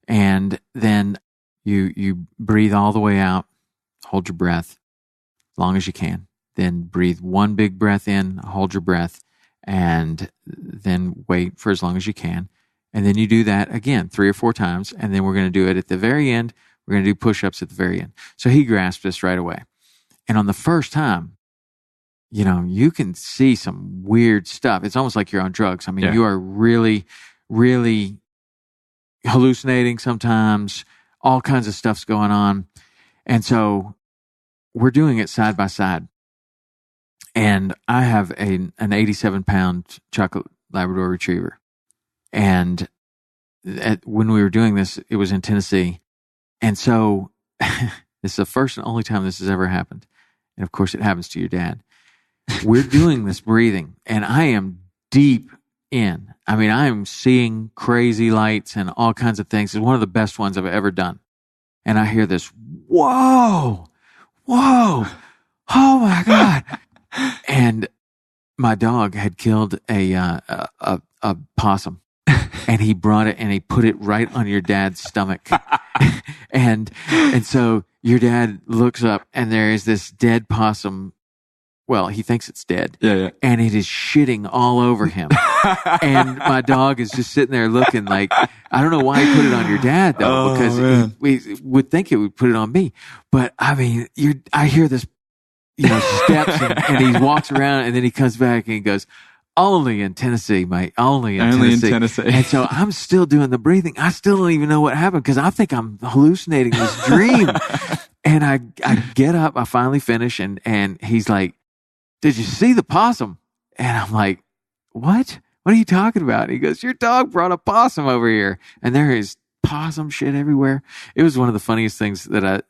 and then you breathe all the way out, hold your breath as long as you can. Then breathe one big breath in, hold your breath, and then wait for as long as you can. And then you do that again 3 or 4 times, and then we're going to do it at the very end. We're going to do push-ups at the very end." So he grasped this right away. And on the first time, you can see some weird stuff. It's almost like you're on drugs. I mean, You are really, really hallucinating sometimes. All kinds of stuff's going on. And so we're doing it side by side. And I have an 87-pound chocolate Labrador Retriever. And when we were doing this, it was in Tennessee. And so this is the first and only time this has ever happened. And of course, it happens to your dad. We're doing this breathing, and I am deep in. I mean, I am seeing crazy lights and all kinds of things. It's one of the best ones I've ever done. and I hear this, whoa, oh my God. And my dog had killed a possum, and he brought it and he put it right on your dad's stomach. and so your dad looks up and there is this dead possum. Well, he thinks it's dead. Yeah. And it is shitting all over him. And my dog is just sitting there looking like, I don't know why he put it on your dad, though, because we would think it would put it on me. But I mean, I hear this, steps and he walks around and then he comes back and he goes, only in Tennessee, mate. Only in Tennessee. And so I'm still doing the breathing. I still don't even know what happened because I think I'm hallucinating this dream. And I get up, I finally finish, and he's like, did you see the possum? And I'm like, what? What are you talking about? And he goes, your dog brought a possum over here. And there is possum shit everywhere. It was one of the funniest things that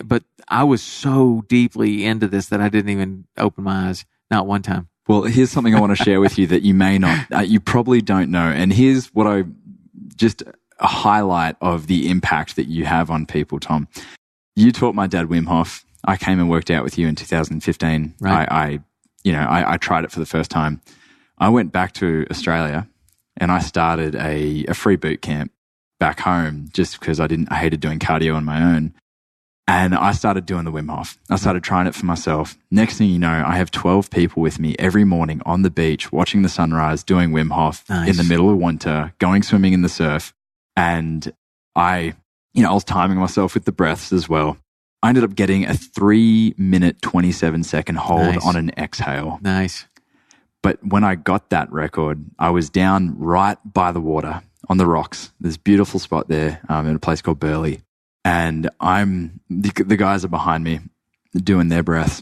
but I was so deeply into this that I didn't even open my eyes. Not one time. Well, here's something I want to share with you that you may not, you probably don't know. And here's what just a highlight of the impact that you have on people, Tom. You taught my dad Wim Hof. I came and worked out with you in 2015. Right. I tried it for the first time. I went back to Australia and I started a free boot camp back home just because I hated doing cardio on my own. And I started doing the Wim Hof. I started trying it for myself. Next thing you know, I have 12 people with me every morning on the beach, watching the sunrise, doing Wim Hof in the middle of winter, going swimming in the surf. And I was timing myself with the breaths as well. I ended up getting a 3-minute, 27-second hold on an exhale. Nice. But when I got that record, I was down right by the water on the rocks. There's a beautiful spot there in a place called Burleigh. And the guys are behind me doing their breaths.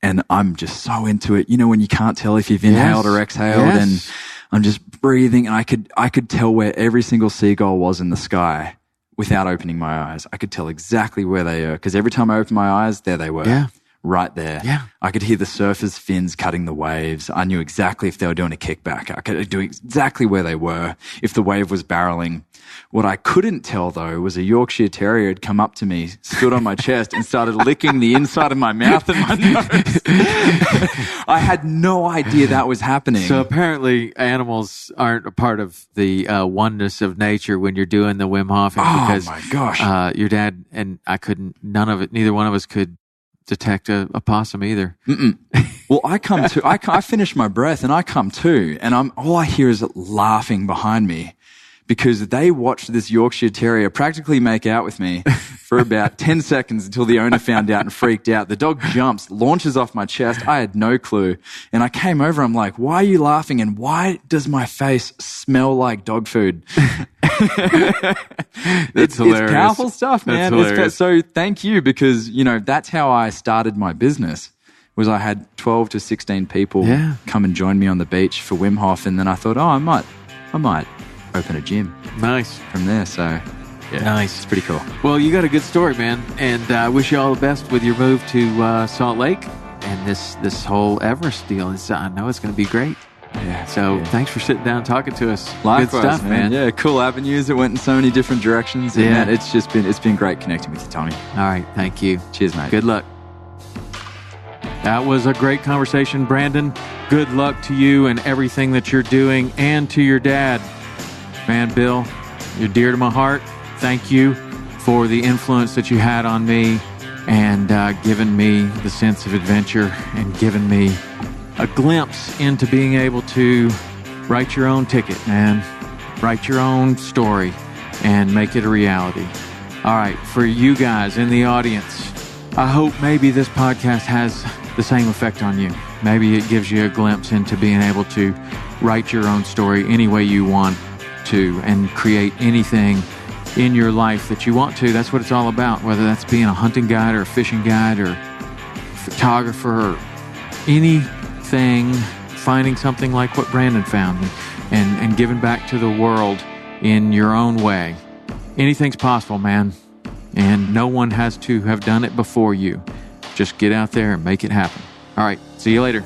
And I'm just so into it. When you can't tell if you've inhaled or exhaled, and I'm just breathing. And I could tell where every single seagull was in the sky without opening my eyes. I could tell exactly where they were because every time I opened my eyes, there they were. Yeah. Right there. Yeah. I could hear the surfers' fins cutting the waves. I knew exactly if they were doing a kickback. I could do exactly where they were, if the wave was barreling. What I couldn't tell, though, was a Yorkshire Terrier had come up to me, stood on my chest, and started licking the inside of my mouth and my nose. I had no idea that was happening. So apparently animals aren't a part of the oneness of nature when you're doing the Wim Hof. Because, my gosh. Your dad and I couldn't, neither one of us could detect a possum either. Well, I finish my breath and I come to, and all I hear is laughing behind me because they watched this Yorkshire Terrier practically make out with me for about 10 seconds until the owner found out and freaked out. The dog jumps, launches off my chest. I had no clue. And I came over. I'm like, why are you laughing? And why does my face smell like dog food? It's hilarious. It's powerful stuff, man. So thank you because, that's how I started my business. Was I had 12 to 16 people come and join me on the beach for Wim Hof. And then I thought, I might open a gym. Nice. From there. So yeah, nice. It's pretty cool. Well, you got a good story, man. And I wish you all the best with your move to Salt Lake and this whole Everest deal. I know it's going to be great. Yeah. So thanks for sitting down and talking to us. Likewise, good stuff, man. Yeah, cool avenues. It went in so many different directions. And man, it's been great connecting with you, Tommy. All right. Thank you. Cheers, mate. Good luck. That was a great conversation, Brandon. Good luck to you and everything that you're doing and to your dad. Man, Bill, you're dear to my heart. Thank you for the influence that you had on me and giving me the sense of adventure and giving me a glimpse into being able to write your own ticket, man. Write your own story and make it a reality. All right, for you guys in the audience, I hope maybe this podcast has the same effect on you. Maybe it gives you a glimpse into being able to write your own story any way you want to and create anything in your life that you want to. That's what it's all about, whether that's being a hunting guide or a fishing guide or photographer or anything, finding something like what Brandon found and giving back to the world in your own way. Anything's possible, man. And no one has to have done it before you. Just get out there and make it happen. All right. See you later.